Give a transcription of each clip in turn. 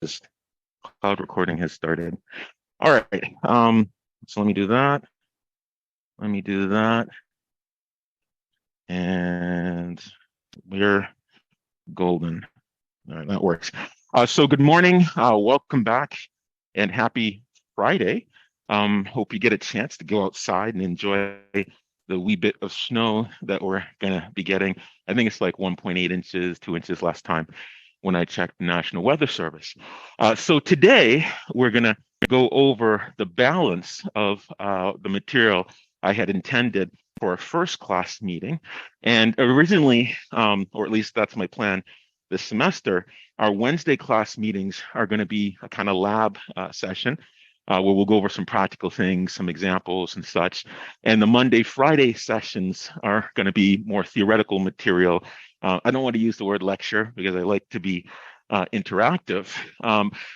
is. Cloud recording has started. All right. So let me do that. Let me do that. And we're golden. All right, that works. So good morning. Welcome back and happy Friday. Hope you get a chance to go outside and enjoy the wee bit of snow that we're gonna be getting. I think it's like 1.8 inches, 2 inches last time when I checked the National Weather Service. So today we're going to go over the balance of the material I had intended for a first class meeting. And originally, or at least that's my plan this semester, our Wednesday class meetings are going to be a kind of lab session. Where we'll go over some practical things, some examples and such. And the Monday, Friday sessions are going to be more theoretical material. I don't want to use the word lecture because I like to be interactive.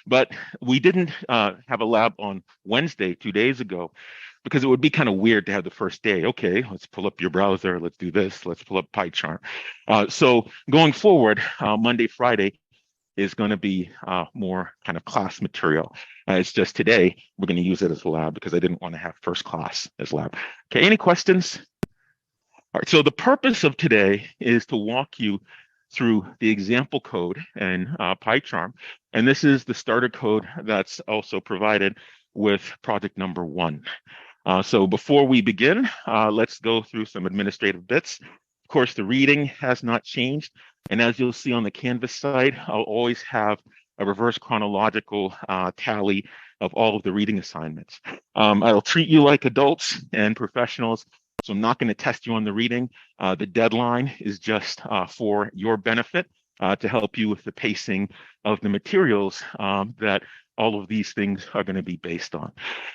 But we didn't have a lab on Wednesday 2 days ago because it would be kind of weird to have the first day. Okay, let's pull up your browser. Let's do this. Let's pull up Pycharm. So going forward, Monday, Friday is going to be more kind of class material. It's just today we're going to use it as a lab because I didn't want to have first class as lab. Okay, any questions? All right, so the purpose of today is to walk you through the example code in Pycharm. And this is the starter code that's also provided with project number 1. So before we begin, let's go through some administrative bits. Of course, the reading has not changed. And as you'll see on the Canvas side, I'll always have a reverse chronological tally of all of the reading assignments. I'll treat you like adults and professionals. So I'm not going to test you on the reading. The deadline is just for your benefit to help you with the pacing of the materials that all of these things are going to be based on.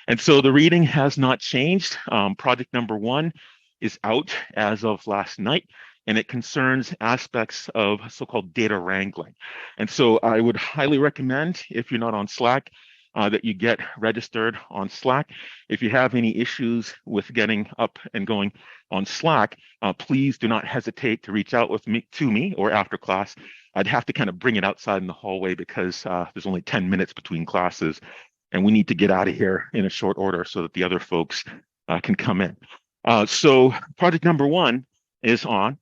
And so the reading has not changed. Project number 1 is out as of last night, and it concerns aspects of so-called data wrangling. And so I would highly recommend, if you're not on Slack, that you get registered on Slack. If you have any issues with getting up and going on Slack, please do not hesitate to reach out to me or after class. I'd have to kind of bring it outside in the hallway because there's only 10 minutes between classes and we need to get out of here in a short order so that the other folks can come in. So project number 1 is on.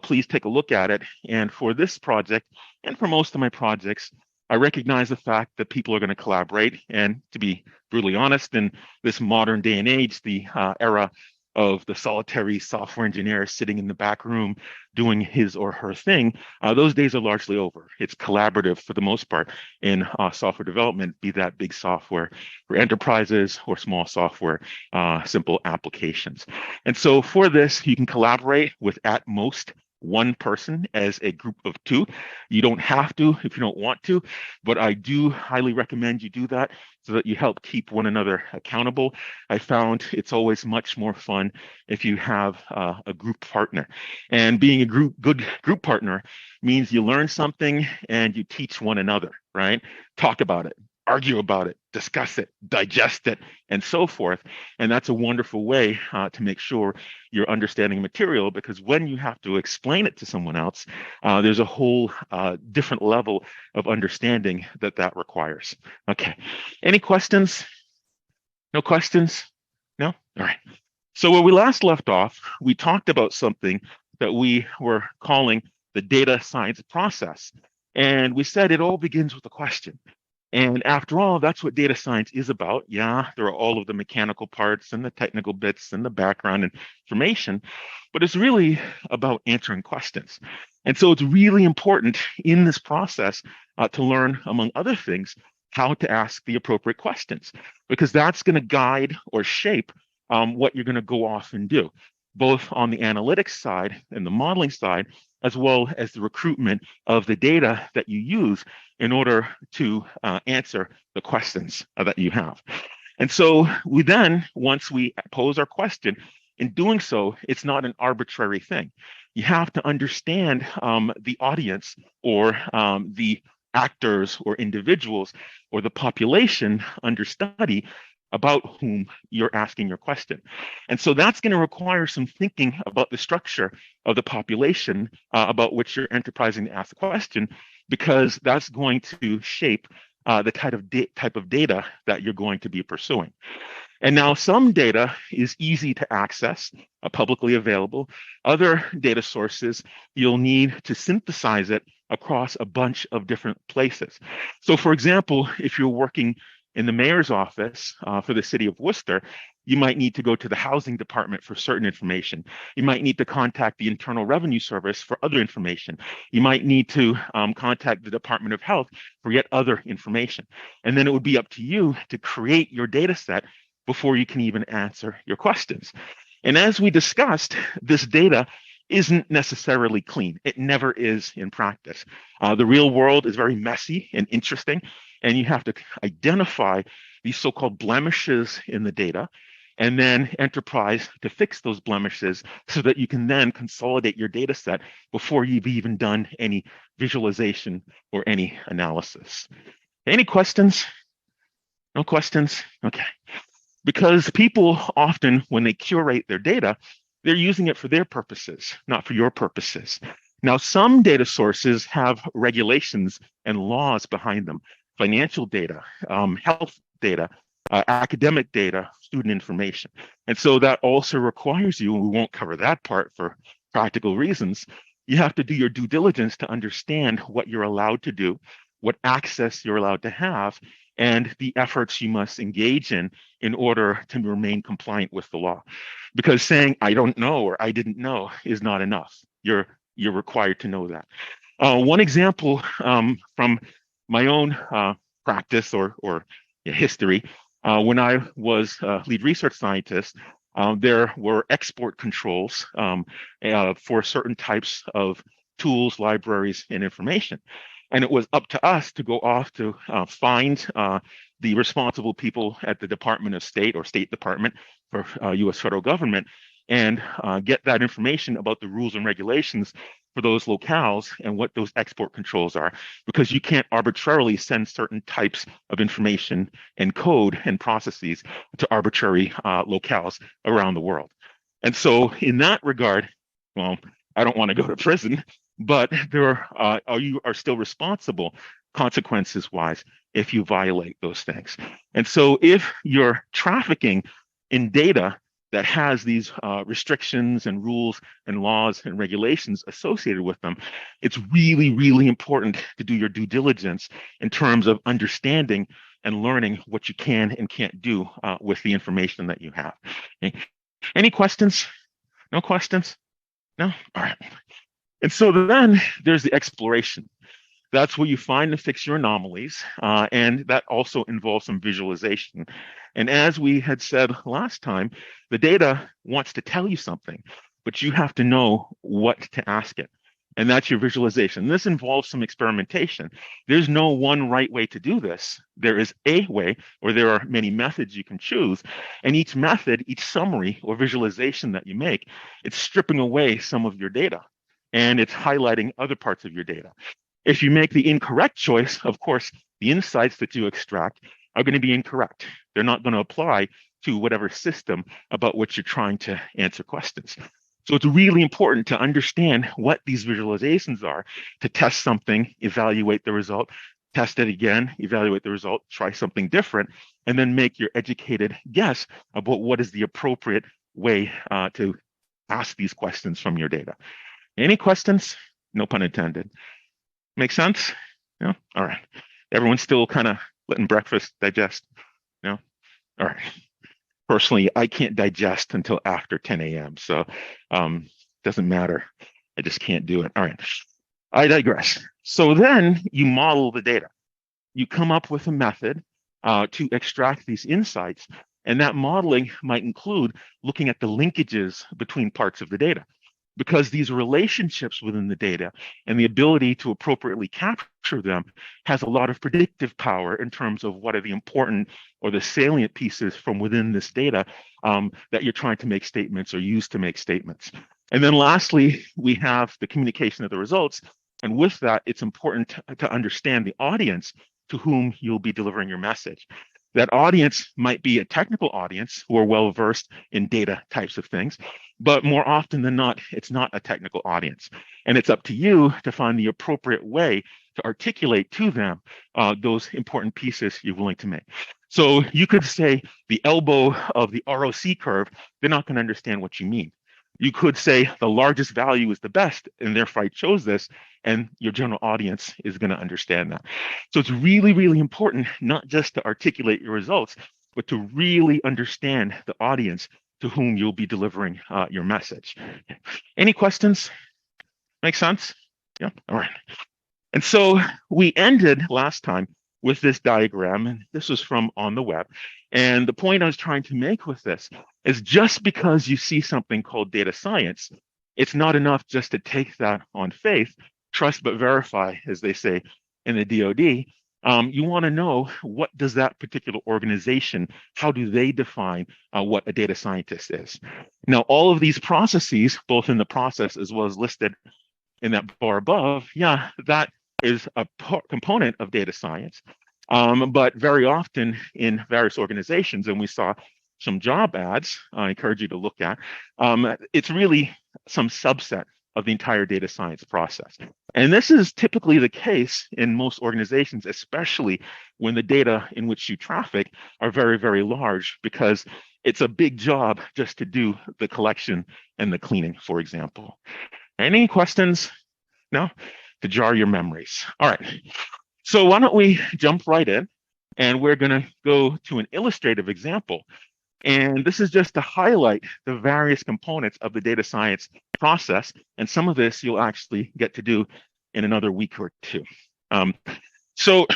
Please take a look at it. And for this project, and for most of my projects, I recognize the fact that people are going to collaborate. And to be brutally honest, in this modern day and age, the era of the solitary software engineer sitting in the back room doing his or her thing, those days are largely over. It's collaborative for the most part in software development, be that big software for enterprises or small software, simple applications. And so for this, you can collaborate with at most 1 person as a group of 2. You don't have to if you don't want to, but I do highly recommend you do that so that you help keep one another accountable. I found it's always much more fun if you have a group partner. And being a good group partner means you learn something and you teach one another, right? Talk about it, argue about it, discuss it, digest it, and so forth. And that's a wonderful way to make sure you're understanding material, because when you have to explain it to someone else, there's a whole different level of understanding that requires. Okay, any questions? No questions? No? All right. So where we last left off, we talked about something that we were calling the data science process. And we said it all begins with a question. And after all, that's what data science is about. Yeah, there are all of the mechanical parts and the technical bits and the background information, but it's really about answering questions. And so it's really important in this process to learn, among other things, how to ask the appropriate questions, because that's going to guide or shape what you're going to go off and do, both on the analytics side and the modeling side, as well as the recruitment of the data that you use in order to answer the questions that you have. And so we then, once we pose our question, in doing so, it's not an arbitrary thing. You have to understand the audience or the actors or individuals or the population under study about whom you're asking your question. And so that's going to require some thinking about the structure of the population about which you're enterprising to ask the question, because that's going to shape the type of data that you're going to be pursuing. And now some data is easy to access, publicly available. Other data sources, you'll need to synthesize it across a bunch of different places. So for example, if you're working in the mayor's office for the city of Worcester, you might need to go to the housing department for certain information. You might need to contact the Internal Revenue Service for other information. You might need to contact the Department of Health for yet other information. And then it would be up to you to create your data set before you can even answer your questions. And as we discussed, this data isn't necessarily clean. It never is in practice. The real world is very messy and interesting, and you have to identify these so-called blemishes in the data and then enterprise to fix those blemishes so that you can then consolidate your data set before you've even done any visualization or any analysis. Any questions? No questions? Okay. Because people often, when they curate their data, they're using it for their purposes, not for your purposes. Now, some data sources have regulations and laws behind them, financial data, health data, academic data, student information. And so that also requires you, and we won't cover that part for practical reasons, you have to do your due diligence to understand what you're allowed to do, what access you're allowed to have, and the efforts you must engage in order to remain compliant with the law. Because saying I don't know or I didn't know is not enough. You're required to know that. One example from my own practice or history, when I was lead research scientist, there were export controls for certain types of tools, libraries, and information. And it was up to us to go off to find the responsible people at the Department of State or State Department for U.S. federal government and get that information about the rules and regulations for those locales and what those export controls are, because you can't arbitrarily send certain types of information and code and processes to arbitrary locales around the world. And so in that regard, well, I don't want to go to prison, but you are still responsible consequences wise if you violate those things. And so if you're trafficking in data that has these restrictions and rules and laws and regulations associated with them, it's really, really important to do your due diligence in terms of understanding and learning what you can and can't do with the information that you have. Okay. Any questions? No questions? No? All right. And so then there's the exploration. That's where you find and fix your anomalies, and that also involves some visualization. And as we had said last time, the data wants to tell you something, but you have to know what to ask it. And that's your visualization. This involves some experimentation. There's no one right way to do this. There is a way, or there are many methods you can choose. And each method, each summary or visualization that you make, it's stripping away some of your data, and it's highlighting other parts of your data. If you make the incorrect choice, of course, the insights that you extract are going to be incorrect. They're not going to apply to whatever system about which you're trying to answer questions. So it's really important to understand what these visualizations are, to test something, evaluate the result, test it again, evaluate the result, try something different, and then make your educated guess about what is the appropriate way to ask these questions from your data. Any questions? No pun intended. Make sense? No? All right. Everyone's still kind of letting breakfast digest? No? All right. Personally, I can't digest until after 10 a.m. So doesn't matter. I just can't do it. All right. I digress. So then you model the data. You come up with a method to extract these insights. And that modeling might include looking at the linkages between parts of the data, because these relationships within the data and the ability to appropriately capture them has a lot of predictive power in terms of what are the important or the salient pieces from within this data that you're trying to make statements or use to make statements. And then lastly, we have the communication of the results. And with that, it's important to understand the audience to whom you'll be delivering your message. That audience might be a technical audience who are well-versed in data types of things, but more often than not, it's not a technical audience. And it's up to you to find the appropriate way to articulate to them those important pieces you're willing to make. So you could say the elbow of the ROC curve, they're not going to understand what you mean. You could say the largest value is the best, and therefore I chose this, and your general audience is going to understand that. So it's really, really important not just to articulate your results, but to really understand the audience to whom you'll be delivering your message. Any questions? Make sense? Yeah, all right. And so we ended last time with this diagram, and this was from on the web. And the point I was trying to make with this is just because you see something called data science, it's not enough just to take that on faith, trust but verify, as they say in the DoD. You want to know, what does that particular organization, how do they define what a data scientist is? Now, all of these processes, both in the process as well as listed in that bar above, yeah, that is a component of data science. But very often in various organizations, and we saw some job ads I encourage you to look at, it's really some subset of the entire data science process. And this is typically the case in most organizations, especially when the data in which you traffic are very, very large, because it's a big job just to do the collection and the cleaning, for example. Any questions? No? To jar your memories. All right. So why don't we jump right in, and we're going to go to an illustrative example. And this is just to highlight the various components of the data science process. And some of this you'll actually get to do in another week or two. So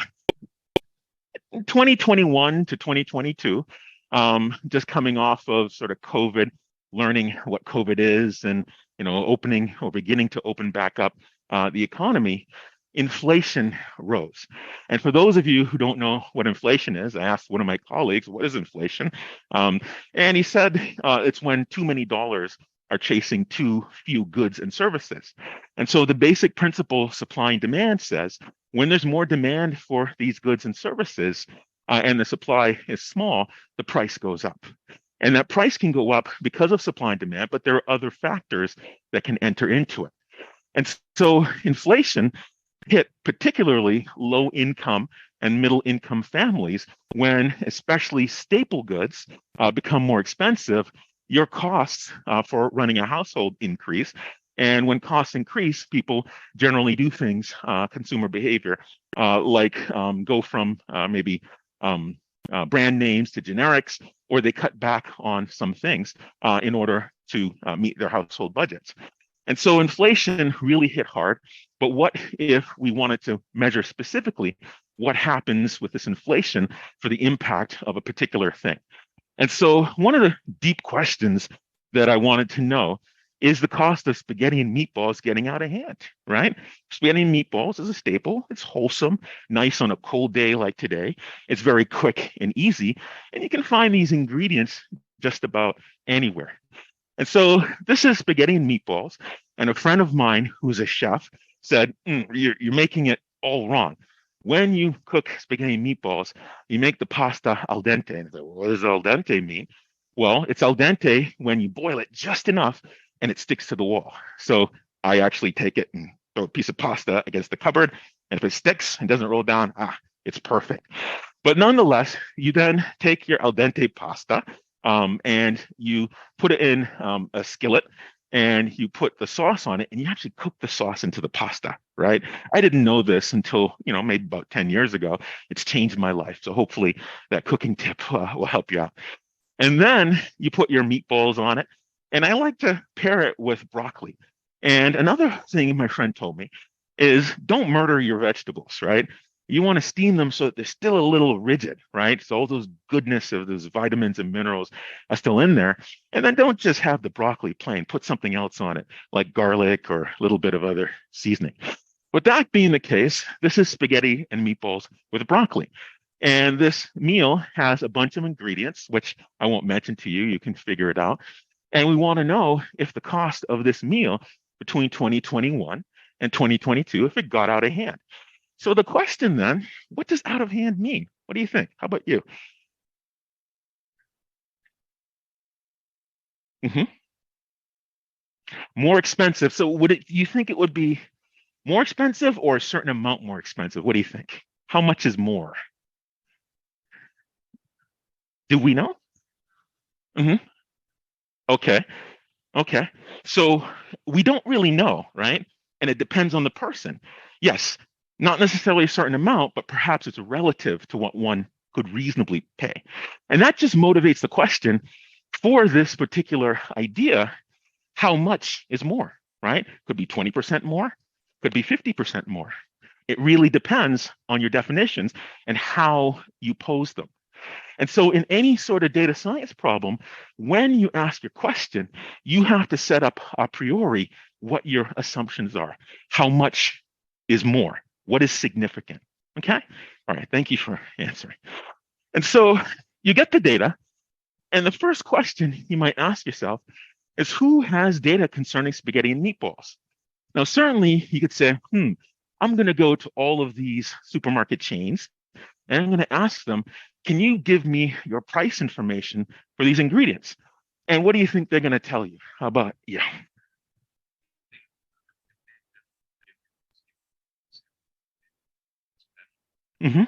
2021 to 2022, just coming off of sort of COVID, learning what COVID is, and opening or beginning to open back up the economy, inflation rose. And for those of you who don't know what inflation is, I asked one of my colleagues, what is inflation? And he said it's when too many dollars are chasing too few goods and services. And so the basic principle, supply and demand, says when there's more demand for these goods and services and the supply is small, the price goes up. And that price can go up because of supply and demand, but there are other factors that can enter into it. And so inflation hit particularly low income and middle income families when especially staple goods become more expensive. Your costs for running a household increase. And when costs increase, people generally do things, consumer behavior, like go from maybe brand names to generics, or they cut back on some things in order to meet their household budgets. And so inflation really hit hard. But what if we wanted to measure specifically what happens with this inflation for the impact of a particular thing? And so one of the deep questions that I wanted to know is the cost of spaghetti and meatballs getting out of hand, right? Spaghetti and meatballs is a staple. It's wholesome, nice on a cold day like today. It's very quick and easy. And you can find these ingredients just about anywhere. And so this is spaghetti and meatballs. And a friend of mine who's a chef said, you're making it all wrong. When you cook spaghetti and meatballs, you make the pasta al dente. And I said, well, what does al dente mean? Well, it's al dente when you boil it just enough and it sticks to the wall. So I actually take it and throw a piece of pasta against the cupboard. And if it sticks and doesn't roll down, it's perfect. But nonetheless, you then take your al dente pasta and you put it in a skillet, and you put the sauce on it, and you actually cook the sauce into the pasta, right? I didn't know this until, maybe about 10 years ago. It's changed my life. So hopefully that cooking tip will help you out. And then you put your meatballs on it. And I like to pair it with broccoli. And another thing my friend told me is don't murder your vegetables, right? You want to steam them so that they're still a little rigid, right? So all those goodness of those vitamins and minerals are still in there. And then don't just have the broccoli plain. Put something else on it, like garlic or a little bit of other seasoning. With that being the case, this is spaghetti and meatballs with broccoli. And this meal has a bunch of ingredients, which I won't mention to you. You can figure it out. And we want to know if the cost of this meal between 2021 and 2022, if it got out of hand. So the question then, what does out of hand mean? What do you think? How about you? More expensive. So you think it would be More expensive or a certain amount more expensive? What do you think? How much is more? Do we know? Hmm. Okay. Okay. So we don't really know, right? And it depends on the person. Yes, not necessarily a certain amount, but perhaps it's relative to what one could reasonably pay. And that just motivates the question for this particular idea, how much is more, right? Could be 20% more, could be 50% more. It really depends on your definitions and how you pose them. And so, in any sort of data science problem, when you ask your question, you have to set up a priori what your assumptions are. How much is more? What is significant? Okay. All right. Thank you for answering. And so, you get the data. And the first question you might ask yourself is, who has data concerning spaghetti and meatballs? Now, certainly you could say, I'm going to go to all of these supermarket chains and I'm going to ask them, can you give me your price information for these ingredients? And what do you think they're going to tell you? How about, yeah. Hmm.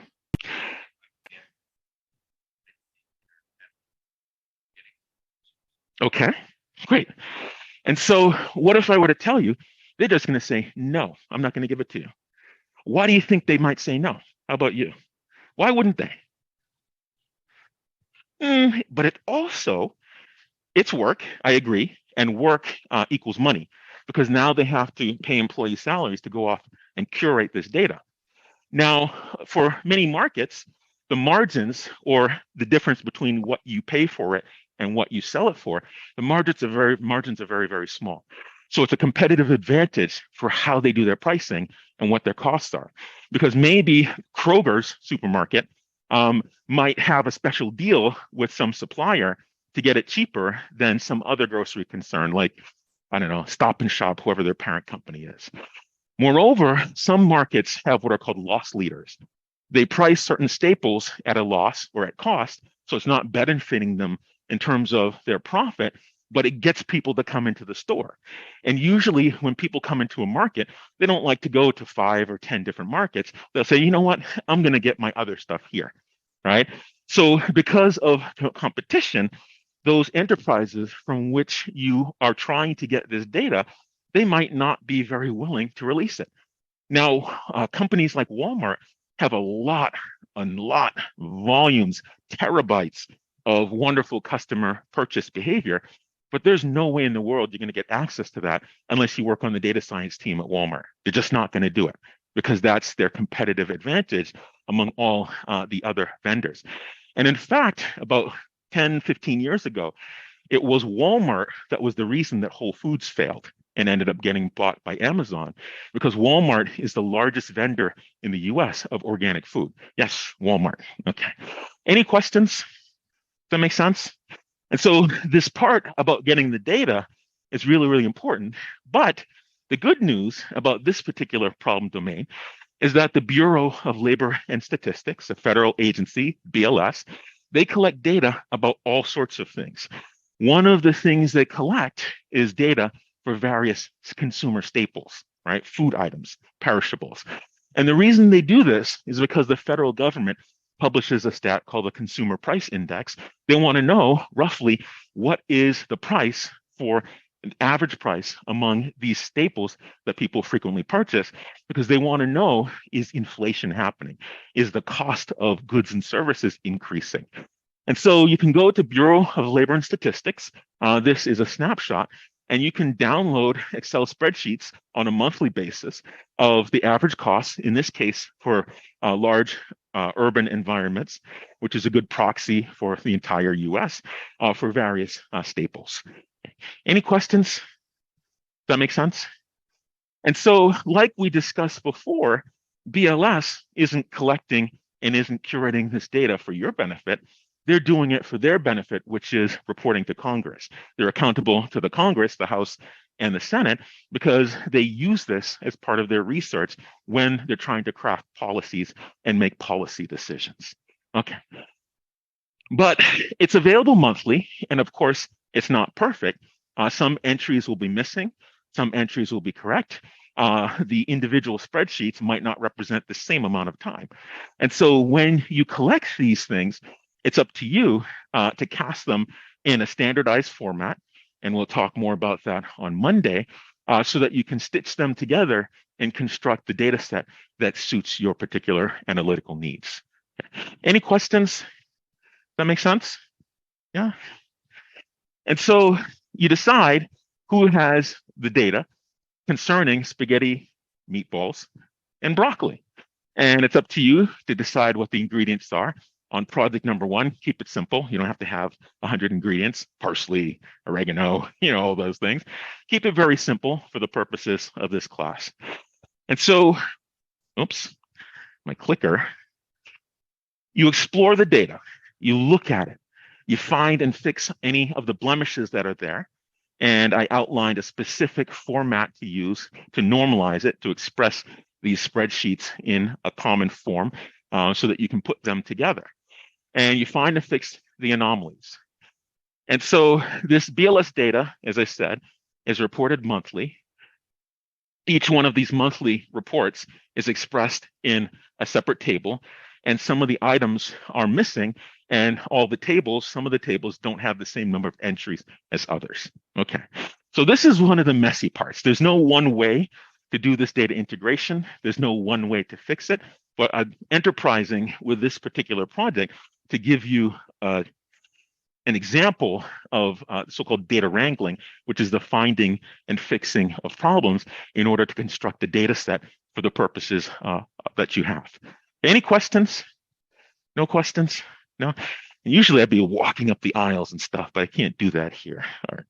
Okay, great. And so what if I were to tell you, they're just going to say, no, I'm not going to give it to you. Why do you think they might say no? How about you? Why wouldn't they? But it also, it's work, I agree, and work equals money because now they have to pay employee salaries to go off and curate this data. Now, for many markets, the margins or the difference between what you pay for it and what you sell it for, the margins are very, very small. So it's a competitive advantage for how they do their pricing and what their costs are. Because maybe Kroger's supermarket might have a special deal with some supplier to get it cheaper than some other grocery concern, like, I don't know, Stop and Shop, whoever their parent company is. Moreover, some markets have what are called loss leaders. They price certain staples at a loss or at cost, so it's not benefiting them in terms of their profit, but it gets people to come into the store. And usually, when people come into a market, they don't like to go to 5 or 10 different markets. They'll say, you know what, I'm going to get my other stuff here, right? So, because of competition, those enterprises from which you are trying to get this data, they might not be very willing to release it. Now, companies like Walmart have a lot, volumes, terabytes of wonderful customer purchase behavior, but there's no way in the world you're going to get access to that unless you work on the data science team at Walmart. They're just not going to do it because that's their competitive advantage among all the other vendors. And in fact, about 10, 15 years ago, it was Walmart that was the reason that Whole Foods failed and ended up getting bought by Amazon because Walmart is the largest vendor in the US of organic food. Yes, Walmart. Okay. Any questions? Does that make sense? And so this part about getting the data is really, really important. But the good news about this particular problem domain is that the Bureau of Labor and Statistics, a federal agency, BLS, they collect data about all sorts of things. One of the things they collect is data for various consumer staples, right? Food items, perishables. And the reason they do this is because the federal government publishes a stat called the Consumer Price Index. They want to know roughly what is the price for an average price among these staples that people frequently purchase because they want to know, is inflation happening? Is the cost of goods and services increasing? And so you can go to Bureau of Labor and Statistics. This is a snapshot, and you can download Excel spreadsheets on a monthly basis of the average costs, in this case for large urban environments, which is a good proxy for the entire US for various staples. Any questions? Does that make sense? And so, like we discussed before, BLS isn't collecting and isn't curating this data for your benefit. They're doing it for their benefit, which is reporting to Congress. They're accountable to the Congress, the House, and the Senate because they use this as part of their research when they're trying to craft policies and make policy decisions. Okay. But it's available monthly, and of course, it's not perfect. Some entries will be missing, some entries will be correct. the individual spreadsheets might not represent the same amount of time. And so when you collect these things, it's up to you to cast them in a standardized format. And we'll talk more about that on Monday, so that you can stitch them together and construct the data set that suits your particular analytical needs. Any questions? Does that make sense? Yeah. And so you decide who has the data concerning spaghetti, meatballs, and broccoli. And it's up to you to decide what the ingredients are. On project number one, keep it simple. You don't have to have 100 ingredients, parsley, oregano, all those things. Keep it very simple for the purposes of this class. And so, oops, my clicker. You explore the data, you look at it, you find and fix any of the blemishes that are there. And I outlined a specific format to use to normalize it, to express these spreadsheets in a common form, so that you can put them together. And you find and fix the anomalies. And so this BLS data, as I said, is reported monthly. Each one of these monthly reports is expressed in a separate table, and some of the items are missing, and some of the tables don't have the same number of entries as others. Okay, so this is one of the messy parts. There's no one way to do this data integration. There's no one way to fix it, but I'm enterprising with this particular project to give you an example of so-called data wrangling, which is the finding and fixing of problems in order to construct a data set for the purposes that you have. Any questions? No questions? No? Usually I'd be walking up the aisles and stuff, but I can't do that here. All right.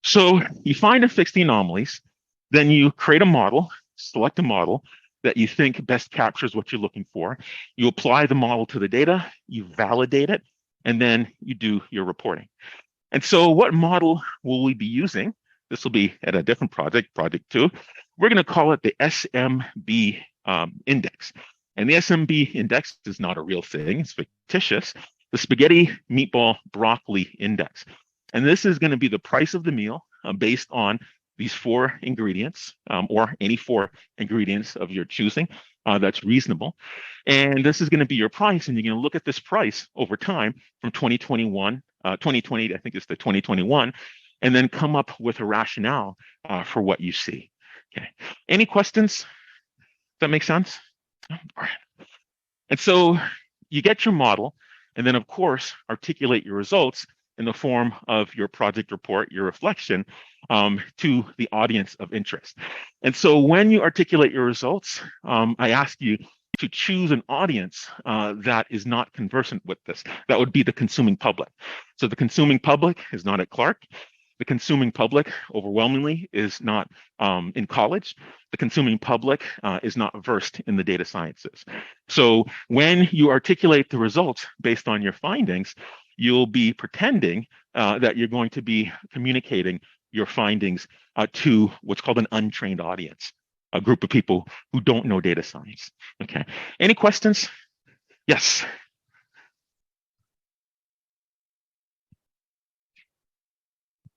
So you find and fix the anomalies, then you create a model, select a model that you think best captures what you're looking for. You apply the model to the data, you validate it, and then you do your reporting. And so what model will we be using? This will be at a different project, project 2. We're going to call it the SMBI-Index. And the SMBI-Index is not a real thing, it's fictitious. The Spaghetti Meatball Broccoli Index. And this is going to be the price of the meal based on these 4 ingredients, or any 4 ingredients of your choosing that's reasonable. And this is going to be your price, and you're going to look at this price over time from 2020, I think it's the 2021, and then come up with a rationale for what you see. Okay. Any questions? Does that make sense? All right. And so you get your model, and then of course articulate your results in the form of your project report, your reflection, to the audience of interest. And so when you articulate your results, I ask you to choose an audience that is not conversant with this. That would be the consuming public. So the consuming public is not at Clark. The consuming public overwhelmingly is not in college. The consuming public is not versed in the data sciences. So when you articulate the results based on your findings, you'll be pretending that you're going to be communicating your findings to what's called an untrained audience, a group of people who don't know data science. Okay. Any questions? Yes.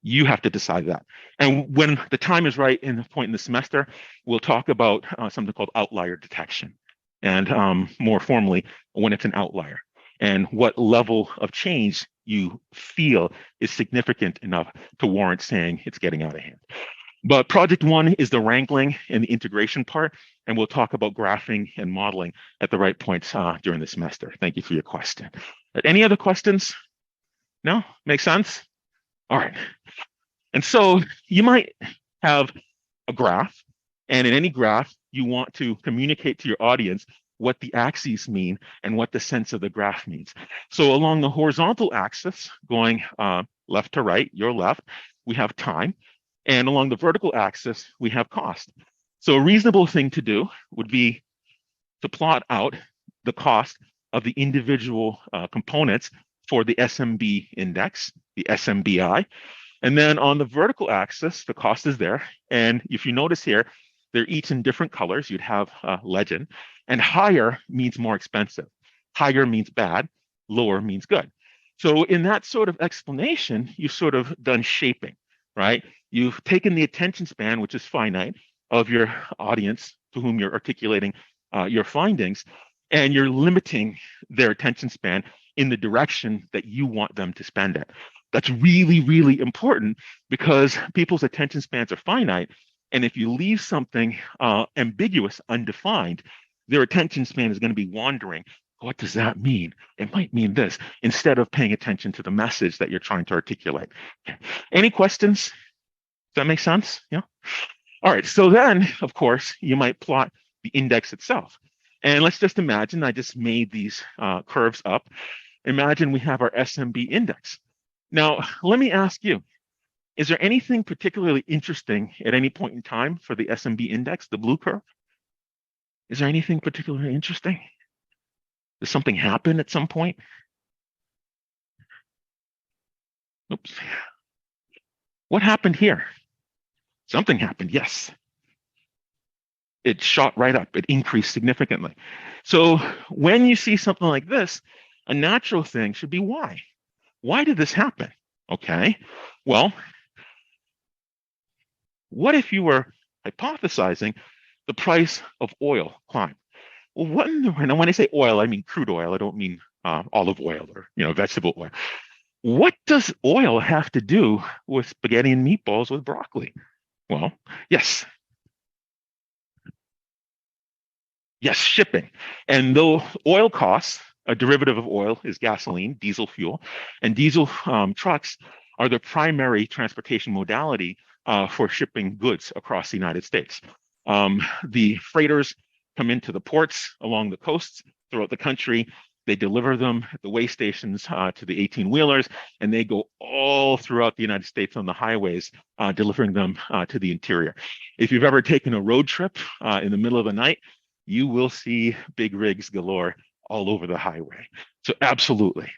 You have to decide that. And when the time is right in the point in the semester, we'll talk about something called outlier detection, and more formally, when it's an outlier, and what level of change you feel is significant enough to warrant saying it's getting out of hand. But project 1 is the wrangling and the integration part, and we'll talk about graphing and modeling at the right points during the semester. Thank you for your question. Any other questions? No? Make sense? All right. And so you might have a graph, and in any graph, you want to communicate to your audience what the axes mean and what the sense of the graph means. So along the horizontal axis, going left to right, your left, we have time. And along the vertical axis, we have cost. So a reasonable thing to do would be to plot out the cost of the individual components for the SMB index, the SMBI. And then on the vertical axis, the cost is there. And if you notice here, they're each in different colors. You'd have legend. And higher means more expensive. Higher means bad. Lower means good. So in that sort of explanation, you've sort of done shaping, right? You've taken the attention span, which is finite, of your audience to whom you're articulating your findings, and you're limiting their attention span in the direction that you want them to spend it. That's really, really important because people's attention spans are finite. And if you leave something ambiguous, undefined, their attention span is going to be wandering. What does that mean? It might mean this, instead of paying attention to the message that you're trying to articulate. Okay. Any questions? Does that make sense? Yeah. All right. So then, of course, you might plot the index itself. And let's just imagine I just made these curves up. Imagine we have our SMB index. Now, let me ask you, is there anything particularly interesting at any point in time for the SMB index, the blue curve? Is there anything particularly interesting? Does something happen at some point? Oops. What happened here? Something happened, yes. It shot right up. It increased significantly. So when you see something like this, a natural thing should be why? Why did this happen? Okay, well, what if you were hypothesizing the price of oil climbed? Well, what in the, and when I say oil, I mean crude oil. I don't mean olive oil or vegetable oil. What does oil have to do with spaghetti and meatballs with broccoli? Well, yes, shipping. And though oil costs, a derivative of oil is gasoline, diesel fuel, and diesel trucks are the primary transportation modality for shipping goods across the United States. The freighters come into the ports along the coasts throughout the country. They deliver them at the weigh stations to the 18-wheelers, and they go all throughout the United States on the highways, delivering them to the interior. If you've ever taken a road trip in the middle of the night, you will see big rigs galore all over the highway. So absolutely.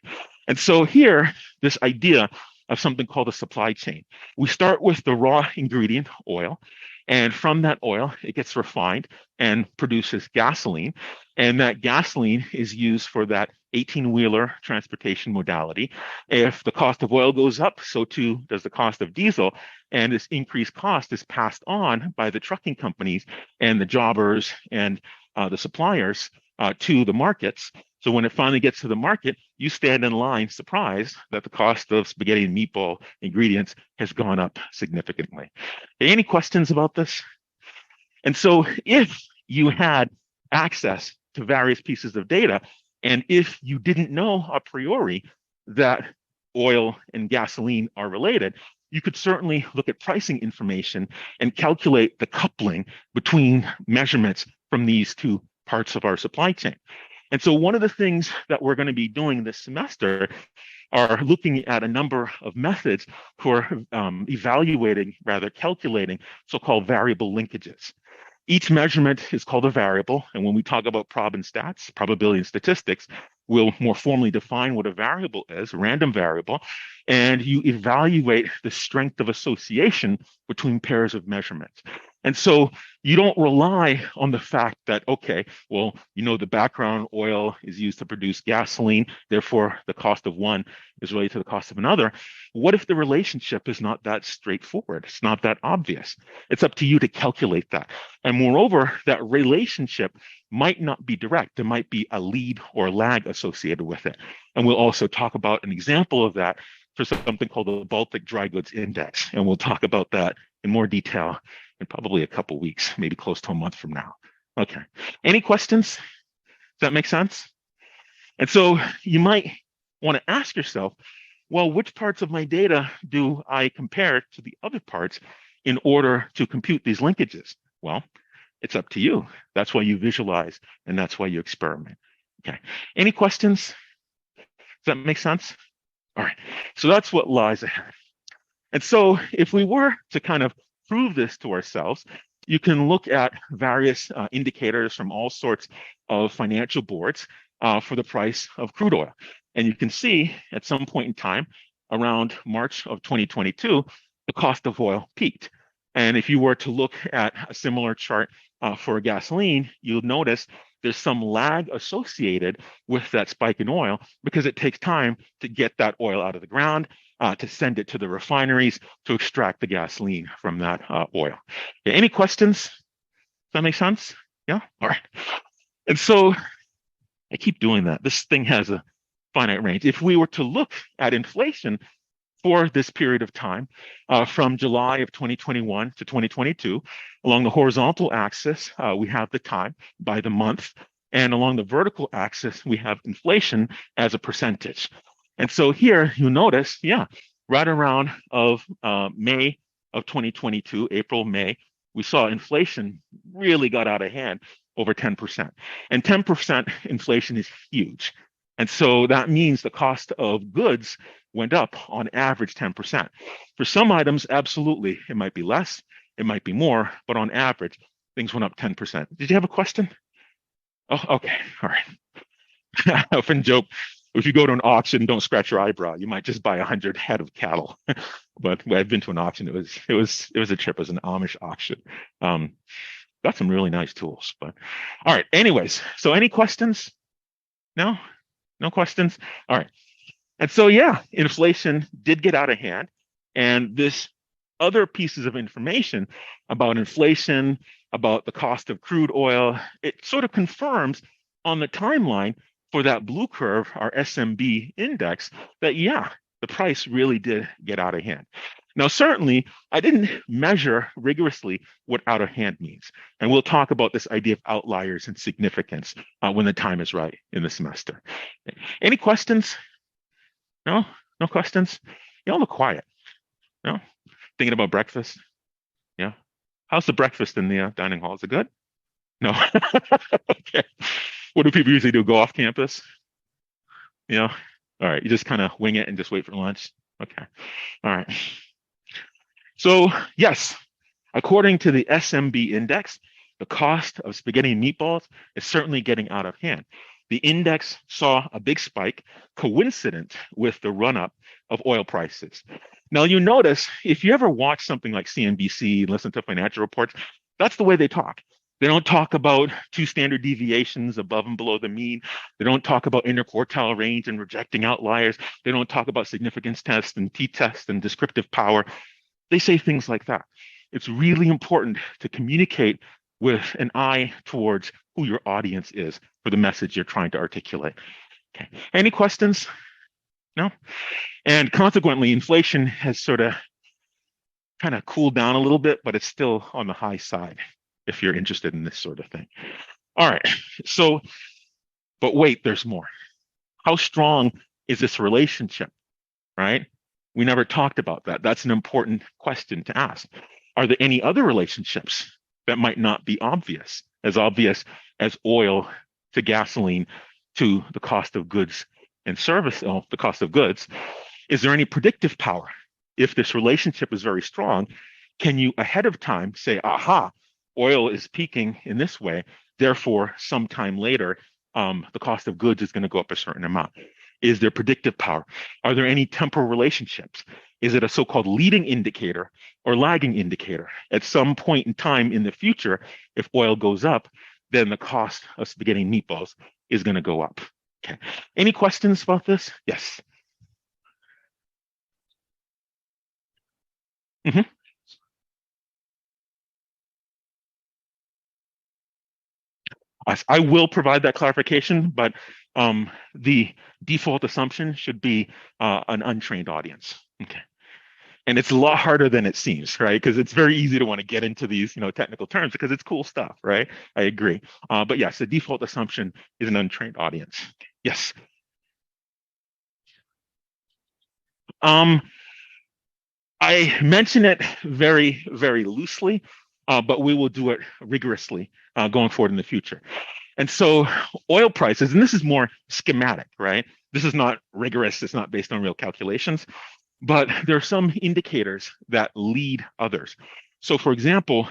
And so here, this idea of something called a supply chain. We start with the raw ingredient, oil, and from that oil, it gets refined and produces gasoline. And that gasoline is used for that 18-wheeler transportation modality. If the cost of oil goes up, so too does the cost of diesel. And this increased cost is passed on by the trucking companies and the jobbers and the suppliers to the markets. So when it finally gets to the market, you stand in line surprised that the cost of spaghetti and meatball ingredients has gone up significantly. Any questions about this? And so if you had access to various pieces of data, and if you didn't know a priori that oil and gasoline are related, you could certainly look at pricing information and calculate the coupling between measurements from these two parts of our supply chain. And so one of the things that we're going to be doing this semester are looking at a number of methods for calculating so-called variable linkages. Each measurement is called a variable. And when we talk about prob and stats, probability and statistics, we'll more formally define what a variable is, a random variable, and you evaluate the strength of association between pairs of measurements. And so you don't rely on the fact that, okay, well, the background oil is used to produce gasoline, therefore the cost of one is related to the cost of another. What if the relationship is not that straightforward? It's not that obvious. It's up to you to calculate that. And moreover, that relationship might not be direct. There might be a lead or lag associated with it. And we'll also talk about an example of that for something called the Baltic Dry Goods Index. And we'll talk about that in more detail in probably a couple weeks, maybe close to a month from now. Okay. Any questions? Does that make sense? And so you might want to ask yourself, well, which parts of my data do I compare to the other parts in order to compute these linkages? Well, it's up to you. That's why you visualize, and that's why you experiment. Okay. Any questions? Does that make sense? All right. So that's what lies ahead. And so if we were to kind of prove this to ourselves, you can look at various indicators from all sorts of financial boards for the price of crude oil. And you can see at some point in time, around March of 2022, the cost of oil peaked. And if you were to look at a similar chart for gasoline, you'll notice there's some lag associated with that spike in oil because it takes time to get that oil out of the ground, to send it to the refineries to extract the gasoline from that oil. Okay, any questions? that make sense? Yeah? All right. And so I keep doing that. This thing has a finite range. If we were to look at inflation for this period of time, from July of 2021 to 2022, along the horizontal axis, we have the time by the month. And along the vertical axis, we have inflation as a percentage. And so here you notice, yeah, right around of May of 2022, April, May, we saw inflation really got out of hand over 10%. And 10% inflation is huge. And so that means the cost of goods went up on average 10%. For some items, absolutely, it might be less, it might be more, but on average, things went up 10%. Did you have a question? Oh, okay, all right. I often joke, if you go to an auction, don't scratch your eyebrow. You might just buy 100 head of cattle. But I've been to an auction. It was a trip. It was an Amish auction. Got some really nice tools. But all right. Anyways, so any questions? No, no questions. All right. And so yeah, inflation did get out of hand, and this other pieces of information about inflation, about the cost of crude oil, it sort of confirms on the timeline for that blue curve, our SMB index, that yeah, the price really did get out of hand. Now, certainly, I didn't measure rigorously what out of hand means. And we'll talk about this idea of outliers and significance when the time is right in the semester. Any questions? No? No questions? You all look quiet. No? Thinking about breakfast? Yeah. How's the breakfast in the dining hall? Is it good? No. Okay. What do people usually do? Go off campus? Yeah. All right. You just kind of wing it and just wait for lunch. Okay. All right. So yes, according to the SMB index, the cost of spaghetti and meatballs is certainly getting out of hand. The index saw a big spike coincident with the run-up of oil prices. Now you notice, if you ever watch something like CNBC, listen to financial reports, that's the way they talk. They don't talk about two standard deviations above and below the mean. They don't talk about interquartile range and rejecting outliers. They don't talk about significance tests and t-tests and descriptive power. They say things like that. It's really important to communicate with an eye towards who your audience is for the message you're trying to articulate. Okay. Any questions? No? And consequently, inflation has sort of kind of cooled down a little bit, but it's still on the high side if you're interested in this sort of thing. All right. So, but wait, there's more. How strong is this relationship, right? We never talked about that. That's an important question to ask. Are there any other relationships that might not be obvious as oil to gasoline to the cost of goods and service, the cost of goods? Is there any predictive power? If this relationship is very strong, can you ahead of time say, aha, oil is peaking in this way, therefore sometime later, the cost of goods is going to go up a certain amount? Is there predictive power? Are there any temporal relationships? Is it a so-called leading indicator or lagging indicator? At some point in time in the future, if oil goes up, then the cost of spaghetti and meatballs is going to go up. Okay. Any questions about this? Yes. Mm-hmm. I will provide that clarification, but the default assumption should be an untrained audience. Okay. And it's a lot harder than it seems, right? Because it's very easy to want to get into these, technical terms because it's cool stuff, right? I agree. But yes, the default assumption is an untrained audience. Yes. I mention it very, very loosely, but we will do it rigorously going forward in the future. And so oil prices, and this is more schematic, right? This is not rigorous. It's not based on real calculations, but there are some indicators that lead others. So for example,